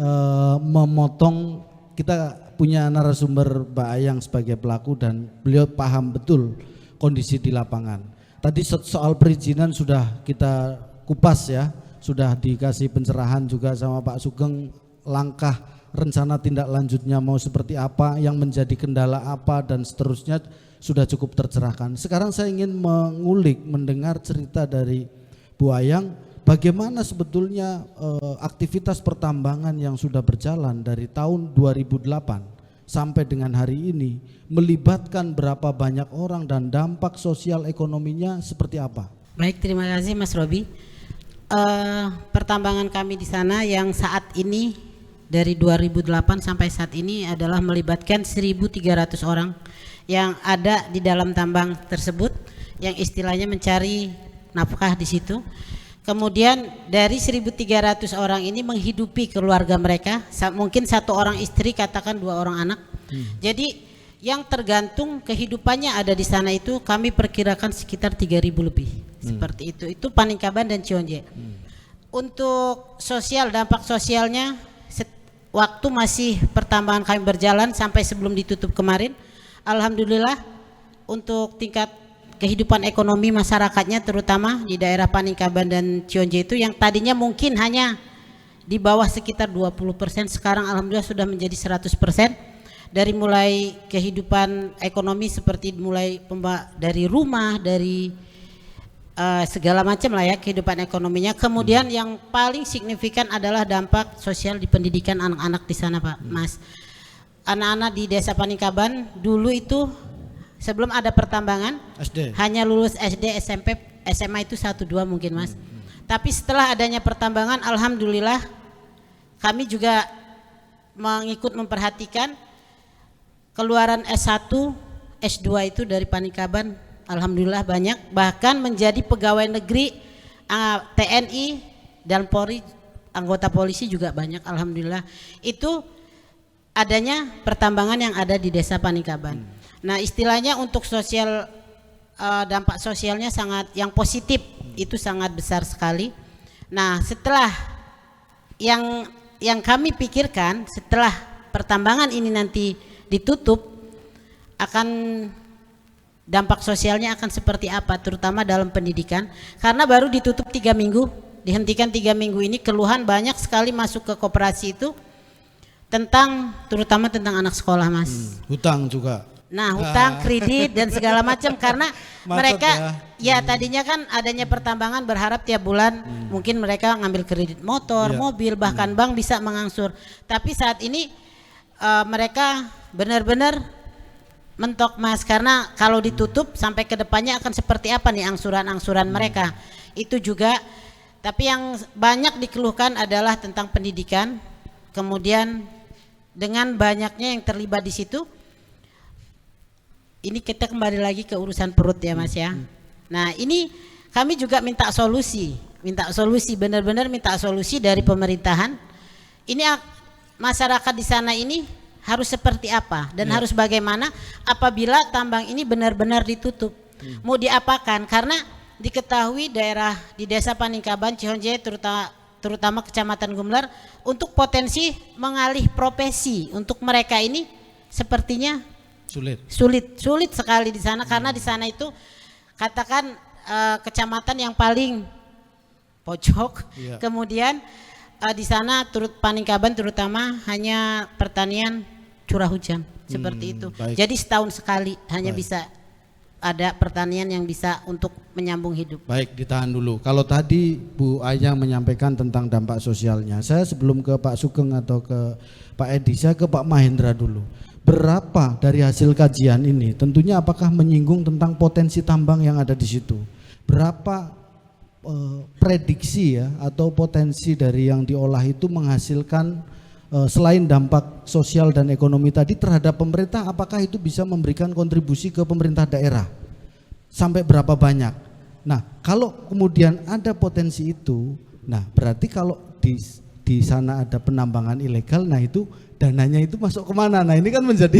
memotong, kita punya narasumber Mbak Ayang sebagai pelaku dan beliau paham betul kondisi di lapangan. Tadi soal perizinan sudah kita kupas ya, sudah dikasih pencerahan juga sama Pak Sugeng, langkah rencana tindak lanjutnya mau seperti apa, yang menjadi kendala apa dan seterusnya sudah cukup tercerahkan. Sekarang saya ingin mengulik, mendengar cerita dari Bu Ayang bagaimana sebetulnya aktivitas pertambangan yang sudah berjalan dari tahun 2008 sampai dengan hari ini, melibatkan berapa banyak orang dan dampak sosial ekonominya seperti apa? Baik, terima kasih Mas Robi. Pertambangan kami di sana yang saat ini dari 2008 sampai saat ini adalah melibatkan 1.300 orang yang ada di dalam tambang tersebut, yang istilahnya mencari nafkah di situ. Kemudian dari 1.300 orang ini menghidupi keluarga mereka, mungkin satu orang istri, katakan 2 orang anak. Jadi yang tergantung kehidupannya ada di sana itu kami perkirakan sekitar 3.000 lebih. Seperti itu. Itu Paningkaban dan Cionje. Untuk sosial, dampak sosialnya waktu masih pertambangan kami berjalan sampai sebelum ditutup kemarin, alhamdulillah untuk tingkat kehidupan ekonomi masyarakatnya terutama di daerah Paningkaban dan Cionje itu yang tadinya mungkin hanya di bawah sekitar 20%, sekarang alhamdulillah sudah menjadi 100%. Dari mulai kehidupan ekonomi seperti mulai dari rumah, dari segala macam lah ya kehidupan ekonominya. Kemudian yang paling signifikan adalah dampak sosial di pendidikan anak-anak di sana, Pak Mas. Anak-anak di Desa Paningkaban dulu itu sebelum ada pertambangan SD. hanya lulus SD, SMP, SMA itu 1-2 mungkin Mas. Tapi setelah adanya pertambangan alhamdulillah kami juga mengikut memperhatikan keluaran S1, S2 itu dari Paningkaban alhamdulillah banyak, bahkan menjadi pegawai negeri, TNI dan Polri, anggota polisi juga banyak alhamdulillah. Itu adanya pertambangan yang ada di Desa Paningkaban. Nah, istilahnya untuk sosial, dampak sosialnya sangat yang positif itu sangat besar sekali. Nah, setelah yang kami pikirkan setelah pertambangan ini nanti ditutup, akan dampak sosialnya akan seperti apa, terutama dalam pendidikan, karena baru ditutup 3 minggu, dihentikan 3 minggu ini, keluhan banyak sekali masuk ke koperasi itu terutama tentang anak sekolah Mas. Hutang juga. Nah, hutang, kredit dan segala macam karena mereka ya tadinya kan adanya pertambangan berharap tiap bulan mungkin mereka ngambil kredit motor, mobil, bahkan bank bisa mengangsur. Tapi saat ini mereka benar-benar mentok Mas, karena kalau ditutup sampai ke depannya akan seperti apa nih angsuran-angsuran mereka. Itu juga, tapi yang banyak dikeluhkan adalah tentang pendidikan. Kemudian dengan banyaknya yang terlibat di situ, ini kita kembali lagi ke urusan perut ya Mas ya. Nah, ini kami juga minta solusi, benar-benar minta solusi dari pemerintahan. Ini masyarakat di sana ini harus seperti apa dan harus bagaimana apabila tambang ini benar-benar ditutup. Mau diapakan? Karena diketahui daerah di Desa Paningkaban, Cionje, terutama Kecamatan Gumelar, untuk potensi mengalih profesi untuk mereka ini sepertinya sulit sekali di sana, karena di sana itu katakan kecamatan yang paling pojok. Kemudian di sana Paningkaban terutama hanya pertanian curah hujan seperti itu. Baik. Jadi setahun sekali hanya bisa ada pertanian yang bisa untuk menyambung hidup. Baik, ditahan dulu. Kalau tadi Bu Aya menyampaikan tentang dampak sosialnya, saya sebelum ke Pak Sugeng atau ke Pak Edi, saya ke Pak Mahendra dulu. Berapa dari hasil kajian ini, tentunya apakah menyinggung tentang potensi tambang yang ada di situ? Berapa prediksi ya atau potensi dari yang diolah itu menghasilkan selain dampak sosial dan ekonomi tadi terhadap pemerintah, apakah itu bisa memberikan kontribusi ke pemerintah daerah? Sampai berapa banyak? Nah, kalau kemudian ada potensi itu, nah berarti kalau di sana ada penambangan ilegal, nah itu dananya itu masuk kemana? Nah ini kan menjadi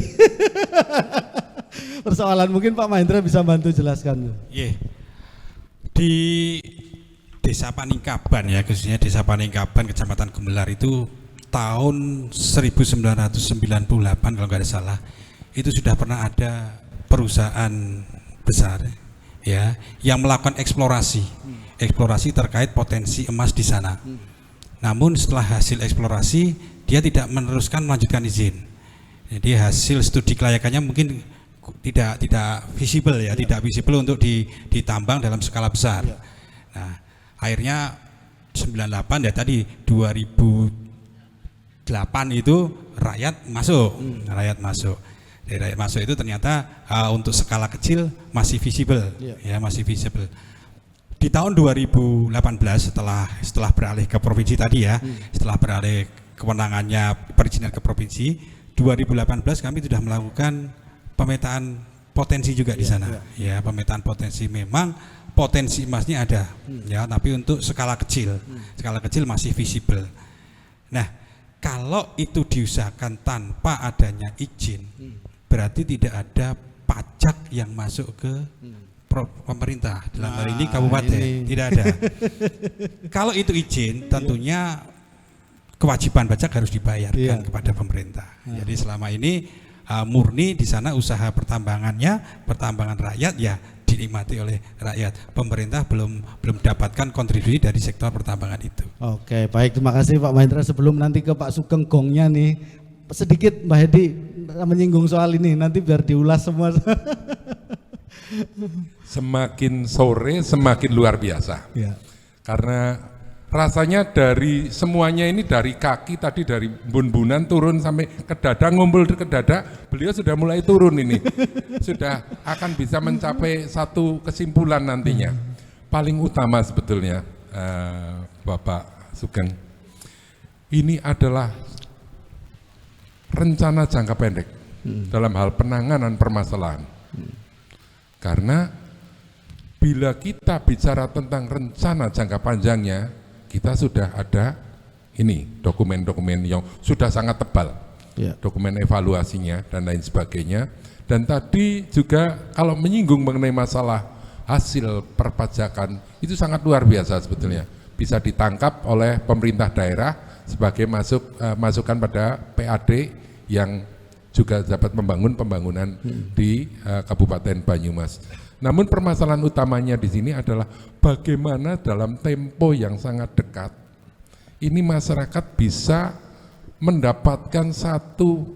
persoalan. Mungkin Pak Mahendra bisa bantu jelaskan. Di Desa Paningkaban ya, khususnya Desa Paningkaban Kecamatan Gumelar itu tahun 1998 kalau nggak ada salah, itu sudah pernah ada perusahaan besar ya yang melakukan eksplorasi terkait potensi emas di sana. Namun setelah hasil eksplorasi dia tidak melanjutkan izin. Jadi hasil studi kelayakannya mungkin tidak visible ya, tidak visible untuk ditambang dalam skala besar. Nah, akhirnya 98 ya tadi 2008 itu rakyat masuk. Rakyat masuk. Dari rakyat masuk itu ternyata untuk skala kecil masih visible, ya masih visible. Di tahun 2018 setelah beralih ke provinsi tadi ya, setelah beralih kewenangannya perizinan ke provinsi, 2018 kami sudah melakukan pemetaan potensi juga di sana. Ya, pemetaan potensi, memang potensi emasnya ada, ya, tapi untuk skala kecil masih visible. Nah, kalau itu diusahakan tanpa adanya izin, berarti tidak ada pajak yang masuk ke pemerintah, dalam hal ini kabupaten, tidak ada. Kalau itu izin, tentunya kewajiban pajak harus dibayarkan kepada pemerintah. Jadi selama ini murni di sana usaha pertambangan rakyat ya dinikmati oleh rakyat. Pemerintah belum dapatkan kontribusi dari sektor pertambangan itu. Oke, baik, terima kasih Pak Mahendra. Sebelum nanti ke Pak Sugeng gongnya nih, sedikit Mbak Hedi menyinggung soal ini, nanti biar diulas semua. Semakin sore semakin luar biasa. Ya. Karena rasanya dari semuanya ini, dari kaki tadi, dari bun-bunan turun sampai ke dada, ngumpul ke dada, beliau sudah mulai turun ini. Sudah akan bisa mencapai satu kesimpulan nantinya. Paling utama sebetulnya Bapak Sugeng, ini adalah rencana jangka pendek dalam hal penanganan permasalahan. Karena bila kita bicara tentang rencana jangka panjangnya, kita sudah ada ini dokumen-dokumen yang sudah sangat tebal, dokumen evaluasinya dan lain sebagainya. Dan tadi juga kalau menyinggung mengenai masalah hasil perpajakan, itu sangat luar biasa sebetulnya, bisa ditangkap oleh pemerintah daerah sebagai masukan pada PAD yang juga dapat membangun pembangunan di Kabupaten Banyumas. Namun permasalahan utamanya di sini adalah bagaimana dalam tempo yang sangat dekat ini masyarakat bisa mendapatkan satu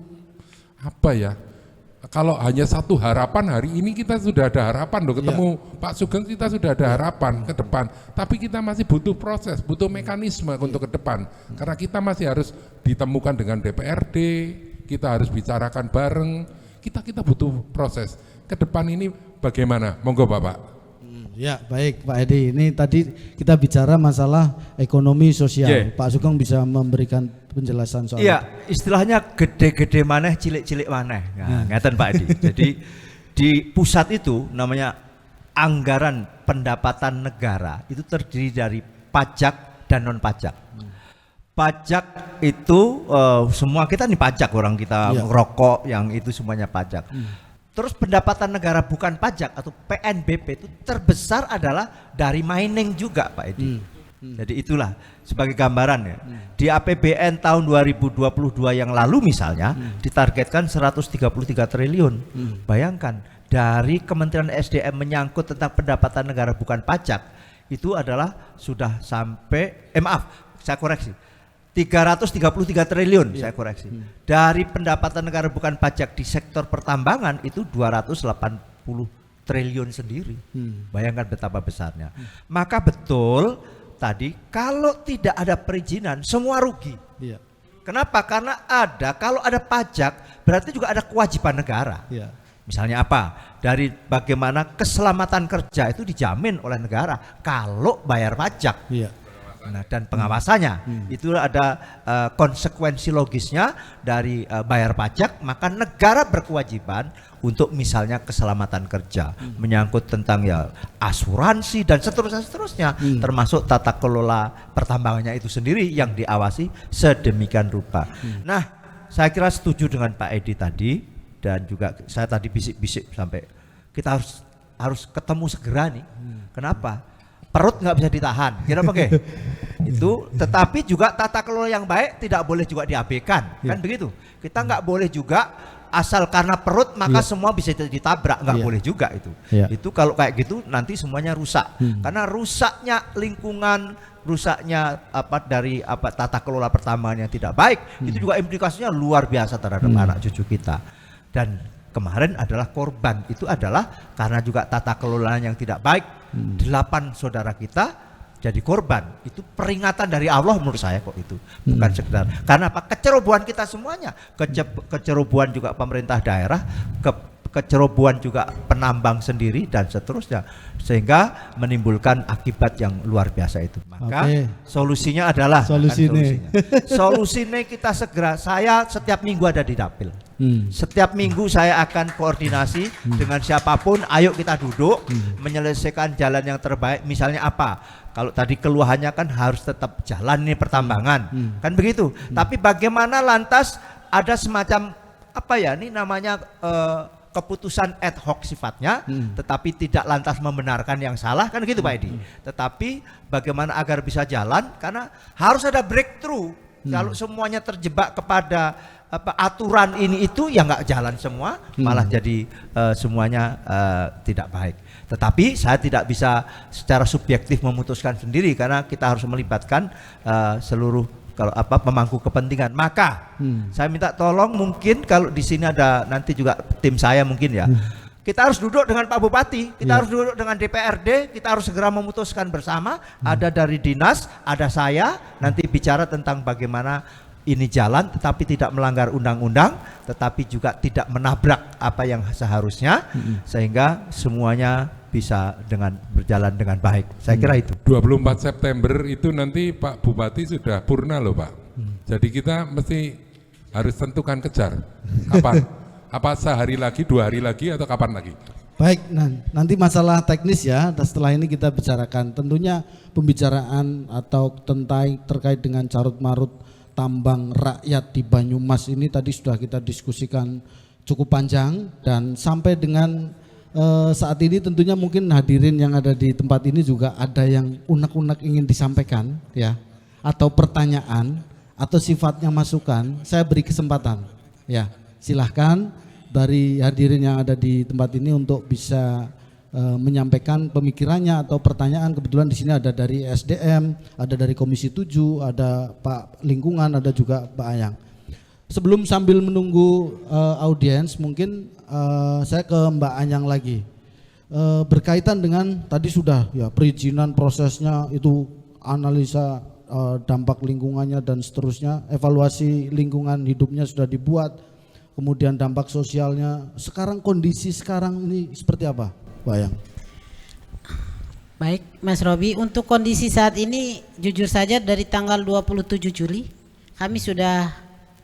kalau hanya satu harapan, hari ini kita sudah ada harapan loh, ketemu Pak Sugeng kita sudah ada harapan ke depan, tapi kita masih butuh proses, butuh mekanisme untuk ke depan, karena kita masih harus ditemukan dengan DPRD, kita harus bicarakan bareng, kita butuh proses. Ke depan ini bagaimana? Monggo Bapak. Ya, baik Pak Edi, ini tadi kita bicara masalah ekonomi sosial. Pak Sugeng bisa memberikan penjelasan soal itu. Istilahnya gede-gede maneh, cilik-cilik maneh. Nah, ngeten Pak Edi. Jadi di pusat itu namanya anggaran pendapatan negara itu terdiri dari pajak dan non pajak. Pajak itu semua kita nih pajak, orang kita rokok yang itu semuanya pajak. Terus pendapatan negara bukan pajak atau PNBP itu terbesar adalah dari mining juga Pak Edi. Jadi itulah sebagai gambaran ya. Di APBN tahun 2022 yang lalu misalnya ditargetkan 133 triliun. Bayangkan dari Kementerian SDM menyangkut tentang pendapatan negara bukan pajak itu adalah sudah sampai saya koreksi. 333 triliun, saya koreksi. Dari pendapatan negara bukan pajak di sektor pertambangan itu 280 triliun sendiri. Bayangkan betapa besarnya. Maka betul tadi kalau tidak ada perizinan semua rugi. Kenapa? Karena kalau ada pajak berarti juga ada kewajiban negara. Misalnya apa? Dari bagaimana keselamatan kerja itu dijamin oleh negara kalau bayar pajak. Nah, dan pengawasannya itu ada konsekuensi logisnya dari bayar pajak, maka negara berkewajiban untuk misalnya keselamatan kerja, menyangkut tentang asuransi dan seterusnya, termasuk tata kelola pertambangannya itu sendiri yang diawasi sedemikian rupa. Nah, saya kira setuju dengan Pak Edi tadi, dan juga saya tadi bisik-bisik sampai kita harus ketemu segera nih. Kenapa? Perut nggak bisa ditahan, kira apa itu. Tetapi juga tata kelola yang baik tidak boleh juga diabaikan, kan begitu. Kita nggak boleh juga asal karena perut maka semua bisa ditabrak, nggak boleh juga itu. Itu kalau kayak gitu nanti semuanya rusak, karena rusaknya lingkungan, rusaknya dari tata kelola pertambangan yang tidak baik, itu juga implikasinya luar biasa terhadap anak cucu kita. Dan kemarin adalah korban itu adalah karena juga tata kelola yang tidak baik. 8 saudara kita jadi korban, itu peringatan dari Allah menurut saya kok itu, bukan sekedar. Karena apa? Kecerobohan kita semuanya, kecerobohan juga pemerintah daerah, kecerobohan juga penambang sendiri dan seterusnya, sehingga menimbulkan akibat yang luar biasa itu. Maka solusinya adalah solusinya kita segera. Saya setiap minggu ada di dapil. Setiap minggu saya akan koordinasi dengan siapapun, ayo kita duduk menyelesaikan jalan yang terbaik. Misalnya apa? Kalau tadi keluhannya kan harus tetap jalan nih pertambangan, kan begitu. Tapi bagaimana lantas ada semacam apa ya, ini namanya keputusan ad hoc sifatnya, tetapi tidak lantas membenarkan yang salah, kan gitu Pak Edi. Tetapi bagaimana agar bisa jalan, karena harus ada breakthrough. Kalau semuanya terjebak kepada aturan ini itu, ya nggak jalan semua, malah jadi semuanya tidak baik. Tetapi saya tidak bisa secara subjektif memutuskan sendiri, karena kita harus melibatkan seluruh pemangku kepentingan. Maka saya minta tolong, mungkin kalau di sini ada nanti juga tim saya mungkin ya, kita harus duduk dengan Pak Bupati, kita harus duduk dengan DPRD, kita harus segera memutuskan bersama. Ada dari dinas, ada saya, nanti bicara tentang bagaimana ini jalan tetapi tidak melanggar undang-undang, tetapi juga tidak menabrak apa yang seharusnya, sehingga semuanya bisa berjalan dengan baik. Saya kira itu. 24 September itu nanti Pak Bupati sudah purna loh Pak. Jadi kita mesti harus tentukan kejar. Kapan? Apa sehari lagi, 2 hari lagi, atau kapan lagi? Baik, nanti masalah teknis ya, setelah ini kita bicarakan. Tentunya pembicaraan atau terkait dengan carut marut tambang rakyat di Banyumas ini tadi sudah kita diskusikan cukup panjang, dan sampai dengan saat ini tentunya mungkin hadirin yang ada di tempat ini juga ada yang unek-unek ingin disampaikan ya, atau pertanyaan atau sifatnya masukan. Saya beri kesempatan ya, silahkan dari hadirin yang ada di tempat ini untuk bisa menyampaikan pemikirannya atau pertanyaan. Kebetulan di sini ada dari SDM, ada dari Komisi 7, ada Pak Lingkungan, ada juga Pak Ayang. Sebelum sambil menunggu audiens, mungkin saya ke Mbak Anyang lagi. Berkaitan dengan tadi sudah ya, perizinan prosesnya itu, analisa dampak lingkungannya dan seterusnya, evaluasi lingkungan hidupnya sudah dibuat, kemudian dampak sosialnya. Sekarang kondisi sekarang ini seperti apa, Mbak Anyang? Baik Mas Robi, untuk kondisi saat ini jujur saja dari tanggal 27 Juli kami sudah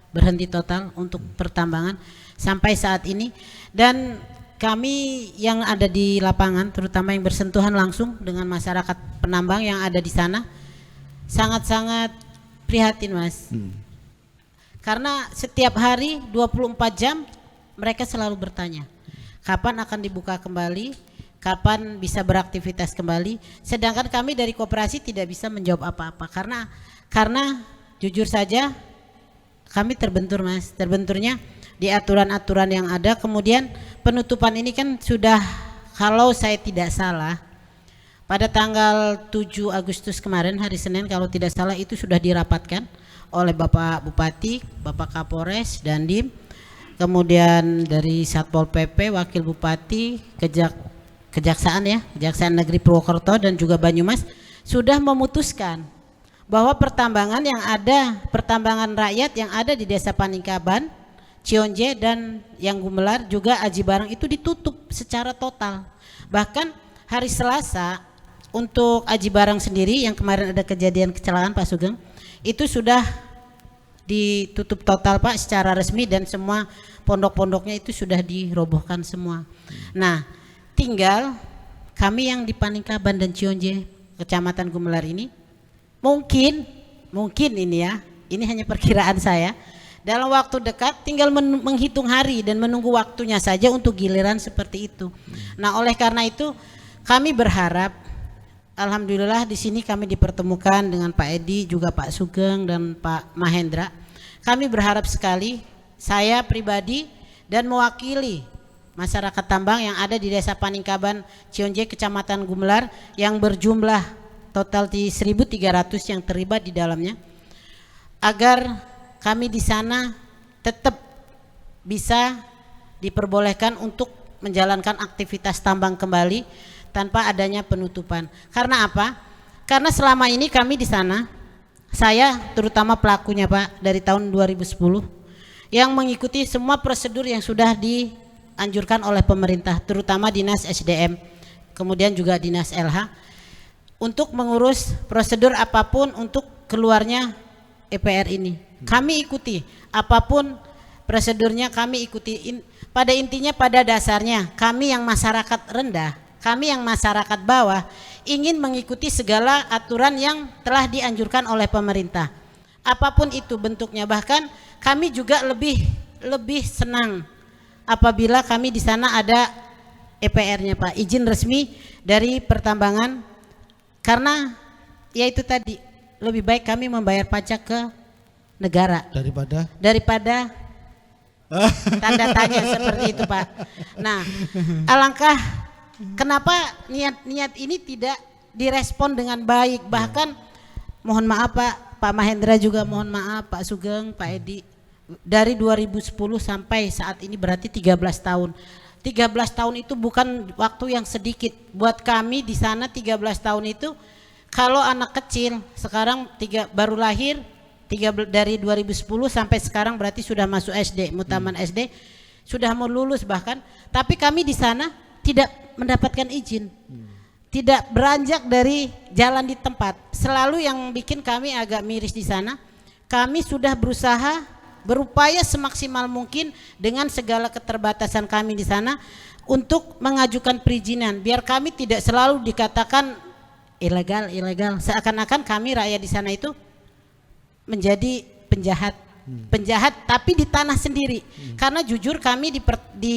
berhenti total untuk pertambangan sampai saat ini, dan kami yang ada di lapangan, terutama yang bersentuhan langsung dengan masyarakat penambang yang ada di sana, sangat-sangat prihatin Mas. Karena setiap hari 24 jam mereka selalu bertanya, kapan akan dibuka kembali, kapan bisa beraktivitas kembali. Sedangkan kami dari koperasi tidak bisa menjawab apa-apa, karena jujur saja kami terbentur Mas, terbenturnya di aturan-aturan yang ada. Kemudian penutupan ini kan sudah, kalau saya tidak salah, pada tanggal 7 Agustus kemarin, hari Senin kalau tidak salah, itu sudah dirapatkan oleh Bapak Bupati, Bapak Kapolres, Dandim, kemudian dari Satpol PP, Wakil Bupati, Kejaksaan Negeri Purwokerto dan juga Banyumas sudah memutuskan bahwa pertambangan rakyat yang ada di Desa Paningkaban, Cionje dan yang Gumelar juga Aji Barang itu ditutup secara total. Bahkan hari Selasa untuk Aji Barang sendiri yang kemarin ada kejadian kecelakaan Pak Sugeng, itu sudah ditutup total Pak secara resmi, dan semua pondok-pondoknya itu sudah dirobohkan semua. Nah, tinggal kami yang di Paningkaban dan Cionje, Kecamatan Gumelar ini, mungkin ini ya, ini hanya perkiraan saya, dalam waktu dekat tinggal menghitung hari dan menunggu waktunya saja untuk giliran seperti itu. Nah, oleh karena itu kami berharap, alhamdulillah di sini kami dipertemukan dengan Pak Edi, juga Pak Sugeng dan Pak Mahendra. Kami berharap sekali, saya pribadi dan mewakili masyarakat tambang yang ada di Desa Paningkaban, Cionje, Kecamatan Gumelar yang berjumlah total di 1.300 yang terlibat di dalamnya, agar kami di sana tetap bisa diperbolehkan untuk menjalankan aktivitas tambang kembali tanpa adanya penutupan. Karena apa? Karena selama ini kami di sana, saya terutama pelakunya Pak dari tahun 2010 yang mengikuti semua prosedur yang sudah dianjurkan oleh pemerintah, terutama Dinas SDM, kemudian juga Dinas LH, untuk mengurus prosedur apapun untuk keluarnya EPR ini. Kami ikuti apapun prosedurnya, kami ikuti. Pada intinya, pada dasarnya kami yang masyarakat rendah, kami yang masyarakat bawah ingin mengikuti segala aturan yang telah dianjurkan oleh pemerintah. Apapun itu bentuknya, bahkan kami juga lebih senang apabila kami di sana ada EPR-nya Pak, izin resmi dari pertambangan, karena ya itu tadi lebih baik kami membayar pajak ke negara daripada tanda tanya seperti itu Pak. Nah, alangkah kenapa niat ini tidak direspon dengan baik, bahkan mohon maaf Pak Mahendra juga mohon maaf, Pak Sugeng, Pak Edi, dari 2010 sampai saat ini berarti 13 tahun. 13 tahun itu bukan waktu yang sedikit buat kami di sana. 13 tahun itu kalau anak kecil sekarang baru lahir dari 2010 sampai sekarang berarti sudah masuk SD, mutaman SD, sudah mau lulus bahkan, tapi kami di sana tidak mendapatkan izin, tidak beranjak dari jalan di tempat. Selalu yang bikin kami agak miris di sana, kami sudah berupaya semaksimal mungkin dengan segala keterbatasan kami di sana untuk mengajukan perizinan, biar kami tidak selalu dikatakan ilegal, seakan-akan kami rakyat di sana itu menjadi penjahat tapi di tanah sendiri. Karena jujur kami di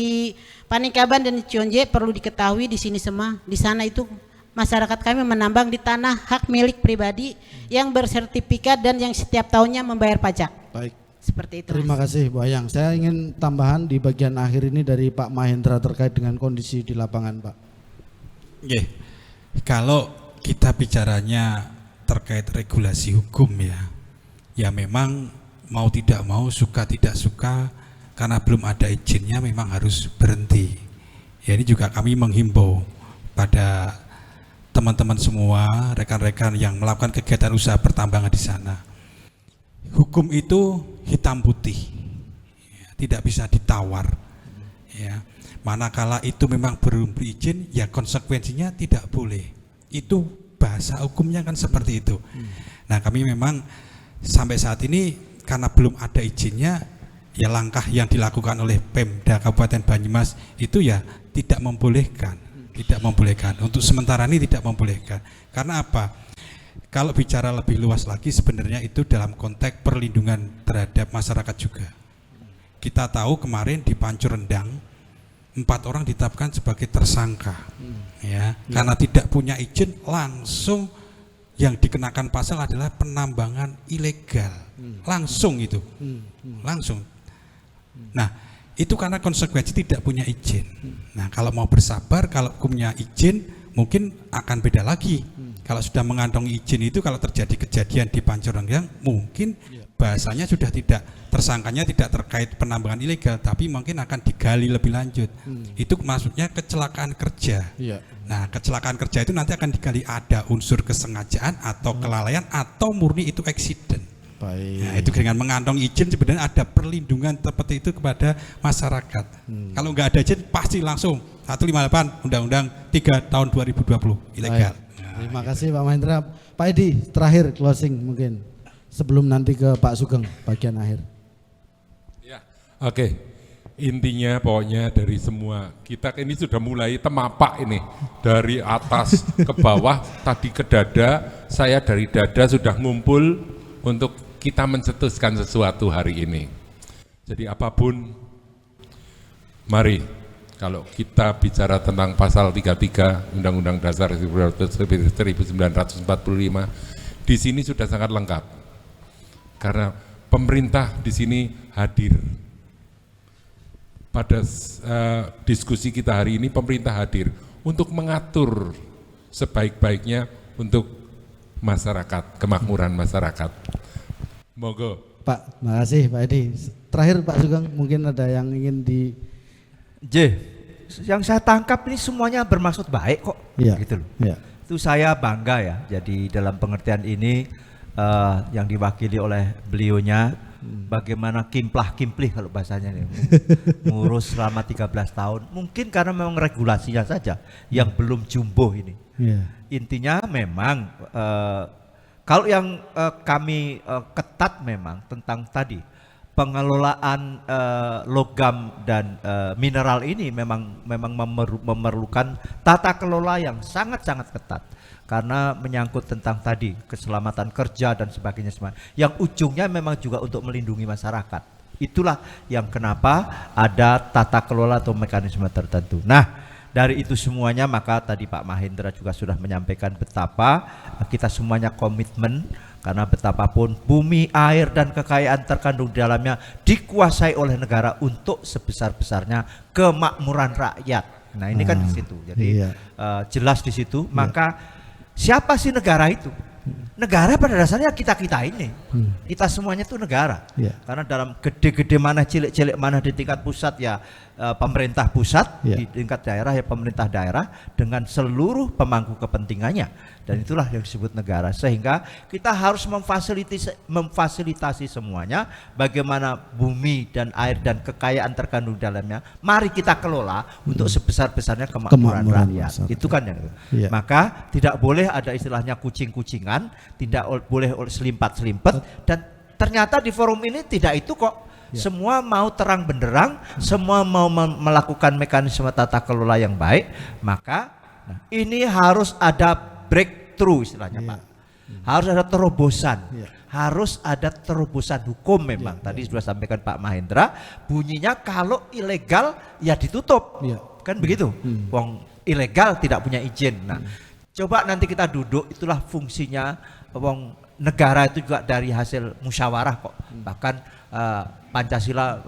Panikaban dan di Cionje perlu diketahui di sini semua, di sana itu masyarakat kami menambang di tanah hak milik pribadi yang bersertifikat dan yang setiap tahunnya membayar pajak. Baik. Seperti itu. Terima kasih Bu Ayang. Saya ingin tambahan di bagian akhir ini dari Pak Mahendra terkait dengan kondisi di lapangan Pak. Oke. Kalau kita bicaranya terkait regulasi hukum ya memang mau tidak mau, suka tidak suka, karena belum ada izinnya memang harus berhenti. Ya, ini juga kami menghimbau pada teman-teman semua, rekan-rekan yang melakukan kegiatan usaha pertambangan di sana. Hukum itu hitam putih, ya, tidak bisa ditawar. Ya, manakala itu memang belum berizin, ya konsekuensinya tidak boleh. Itu bahasa hukumnya kan seperti itu. Nah, kami memang sampai saat ini karena belum ada izinnya, ya langkah yang dilakukan oleh Pemda Kabupaten Banyumas itu ya tidak membolehkan, untuk sementara ini tidak membolehkan. Karena apa? Kalau bicara lebih luas lagi sebenarnya itu dalam konteks perlindungan terhadap masyarakat juga. Kita tahu kemarin di Pancur Rendang 4 orang ditetapkan sebagai tersangka, ya, karena tidak punya izin, langsung yang dikenakan pasal adalah penambangan ilegal, langsung itu, langsung. Nah, itu karena konsekuensi tidak punya izin. Nah, kalau mau bersabar, kalau punya izin mungkin akan beda lagi. Kalau sudah mengantongi izin itu, kalau terjadi kejadian di Pancur Rendang, mungkin bahasanya sudah tidak, tersangkanya tidak terkait penambangan ilegal, tapi mungkin akan digali lebih lanjut. Itu maksudnya kecelakaan kerja. Nah, kecelakaan kerja itu nanti akan digali ada unsur kesengajaan atau kelalaian atau murni itu accident. Baik. Nah, itu dengan mengantongi izin sebenarnya ada perlindungan seperti itu kepada masyarakat. Kalau nggak ada izin pasti langsung 158 Undang-Undang 3 tahun 2020 ilegal. Terima kasih Pak Mahendra. Pak Edi, terakhir closing mungkin sebelum nanti ke Pak Sugeng bagian akhir. Ya, oke. Intinya pokoknya dari semua kita ini sudah mulai temapak ini dari atas ke bawah, tadi ke dada, saya dari dada sudah ngumpul untuk kita mencetuskan sesuatu hari ini. Jadi apapun, mari kalau kita bicara tentang pasal 33 Undang-Undang Dasar 1945, di sini sudah sangat lengkap. Karena pemerintah di sini hadir. Pada diskusi kita hari ini, pemerintah hadir untuk mengatur sebaik-baiknya untuk masyarakat, kemakmuran masyarakat. Monggo. Pak, makasih Pak Edi. Terakhir Pak Sugeng, mungkin ada yang ingin yang saya tangkap ini semuanya bermaksud baik kok, gitu loh. Itu saya bangga ya. Jadi dalam pengertian ini yang diwakili oleh beliaunya, bagaimana kimplah-kimplih kalau bahasanya nih, ngurus selama 13 tahun. Mungkin karena memang regulasinya saja yang belum jumbo ini. Intinya memang kalau yang kami ketat memang tentang tadi pengelolaan logam dan mineral ini memang memerlukan tata kelola yang sangat-sangat ketat. Karena menyangkut tentang tadi keselamatan kerja dan sebagainya semua, yang ujungnya memang juga untuk melindungi masyarakat. Itulah yang kenapa ada tata kelola atau mekanisme tertentu. Nah, dari itu semuanya maka tadi Pak Mahendra juga sudah menyampaikan betapa kita semuanya komitmen, karena betapapun bumi, air dan kekayaan terkandung di dalamnya dikuasai oleh negara untuk sebesar-besarnya kemakmuran rakyat. Nah, ini kan di situ. Jadi jelas di situ. Maka siapa sih negara itu? Negara pada dasarnya kita-kita ini. Kita semuanya itu negara. Karena dalam gede-gede mana, cilik-cilik mana di tingkat pusat ya pemerintah pusat, di tingkat daerah ya pemerintah daerah dengan seluruh pemangku kepentingannya. Dan itulah yang disebut negara. Sehingga kita harus memfasilitasi semuanya, bagaimana bumi dan air dan kekayaan terkandung dalamnya. Mari kita kelola untuk sebesar-besarnya kemakmuran rakyat. Itu kan yang maka tidak boleh ada istilahnya kucing-kucingan, tidak boleh selimpat-selimpet, dan ternyata di forum ini tidak itu kok. Semua mau terang benderang, semua mau melakukan mekanisme tata kelola yang baik. Maka ini harus ada breakthrough istilahnya Pak. Harus ada terobosan. Harus ada terobosan hukum memang. Tadi sudah sampaikan Pak Mahendra, bunyinya kalau ilegal ya ditutup. Kan begitu. Wong ilegal tidak punya izin. Nah, coba nanti kita duduk, itulah fungsinya wong negara itu juga dari hasil musyawarah kok. Bahkan Pancasila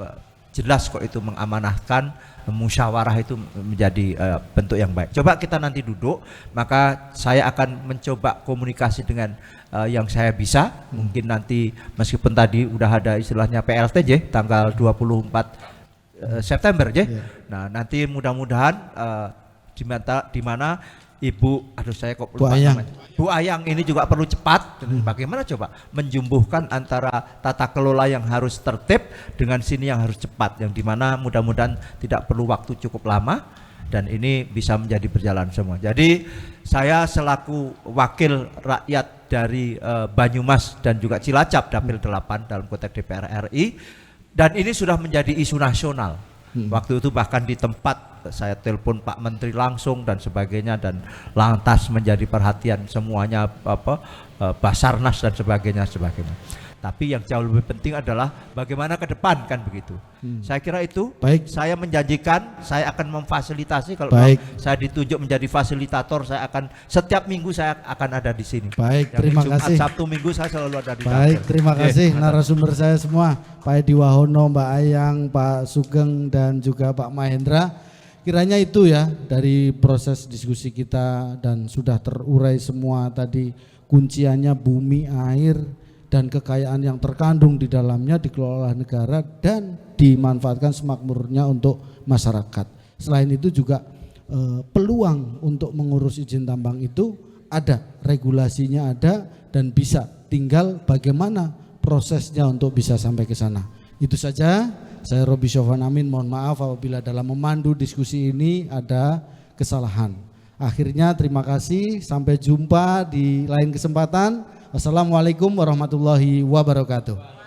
jelas kok itu mengamanahkan musyawarah itu menjadi bentuk yang baik. Coba kita nanti duduk, maka saya akan mencoba komunikasi dengan yang saya bisa. Mungkin nanti meskipun tadi udah ada istilahnya PLT tanggal 24 September Nah, nanti mudah-mudahan di mana Ibu, saya kok lupa namanya, Bu Ayang ini juga perlu cepat. Bagaimana coba menjumbuhkan antara tata kelola yang harus tertib dengan sini yang harus cepat, yang dimana mudah-mudahan tidak perlu waktu cukup lama dan ini bisa menjadi berjalan semua. Jadi saya selaku wakil rakyat dari Banyumas dan juga Cilacap Dapil 8 dalam konteks DPR RI, dan ini sudah menjadi isu nasional. Waktu itu bahkan di tempat saya telepon Pak Menteri langsung dan sebagainya, dan lantas menjadi perhatian semuanya Basarnas dan sebagainya. Tapi yang jauh lebih penting adalah bagaimana ke depan, kan begitu. Saya kira itu. Baik. Saya menjanjikan saya akan memfasilitasi, kalau saya ditunjuk menjadi fasilitator, saya akan setiap minggu saya akan ada di sini. Baik, yang terima Jumat, kasih. Sabtu Minggu saya selalu ada di Baik, dapur. terima kasih narasumber saya semua, Pak Edi Wahono, Mbak Ayang, Pak Sugeng dan juga Pak Mahendra. Kiranya itu ya dari proses diskusi kita, dan sudah terurai semua tadi kunciannya bumi, air dan kekayaan yang terkandung di dalamnya dikelola negara dan dimanfaatkan semakmurnya untuk masyarakat. Selain itu juga peluang untuk mengurus izin tambang itu ada, regulasinya ada, dan bisa, tinggal bagaimana prosesnya untuk bisa sampai ke sana. Itu saja. Saya Robi Syofan Amin, mohon maaf apabila dalam memandu diskusi ini ada kesalahan. Akhirnya terima kasih, sampai jumpa di lain kesempatan. Wassalamualaikum warahmatullahi wabarakatuh.